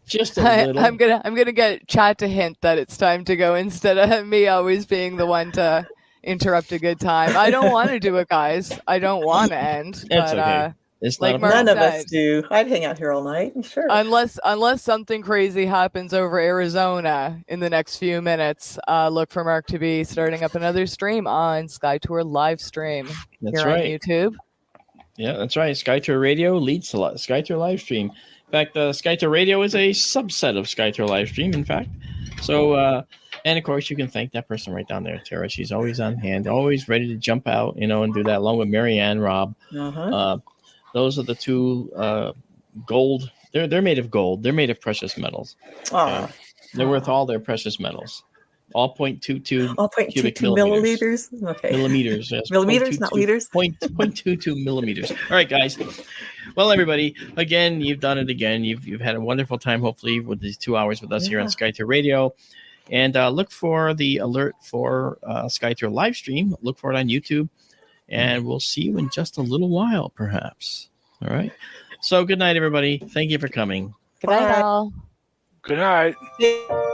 Speaker 2: Just a little.
Speaker 5: I'm gonna get chat to hint that it's time to go, instead of me always being the one to interrupt a good time. I don't want to do it, guys. I don't want to end.
Speaker 2: It's
Speaker 5: but,
Speaker 2: okay. It's
Speaker 5: like
Speaker 2: not
Speaker 4: None of
Speaker 5: said,
Speaker 4: us do. I'd hang out here all night, sure.
Speaker 5: Unless something crazy happens over Arizona in the next few minutes, look for Mark to be starting up another stream on SkyTour live stream
Speaker 2: That's
Speaker 5: here
Speaker 2: right.
Speaker 5: on YouTube.
Speaker 2: Yeah, that's right. SkyTour Radio leads to SkyTour Livestream. In fact, SkyTour Radio is a subset of SkyTour Livestream, in fact. So, and of course, you can thank that person right down there, Tara. She's always on hand, always ready to jump out, and do that, along with Marianne, Rob. Those are the two gold. They're made of gold. They're made of precious metals. They're worth all their precious metals. All 0.22 cubic
Speaker 4: milliliters. Okay.
Speaker 2: Millimeters. Yes.
Speaker 4: Millimeters, not liters.
Speaker 2: 0.22 millimeters. All right, guys. Well, everybody, again, you've done it again. You've had a wonderful time, hopefully, with these 2 hours with us here on SkyTour Radio. And look for the alert for SkyTour live stream. Look for it on YouTube. And we'll see you in just a little while, perhaps. All right. So good night, everybody. Thank you for coming.
Speaker 5: Good night,
Speaker 4: Bye.
Speaker 5: all.
Speaker 3: Good night.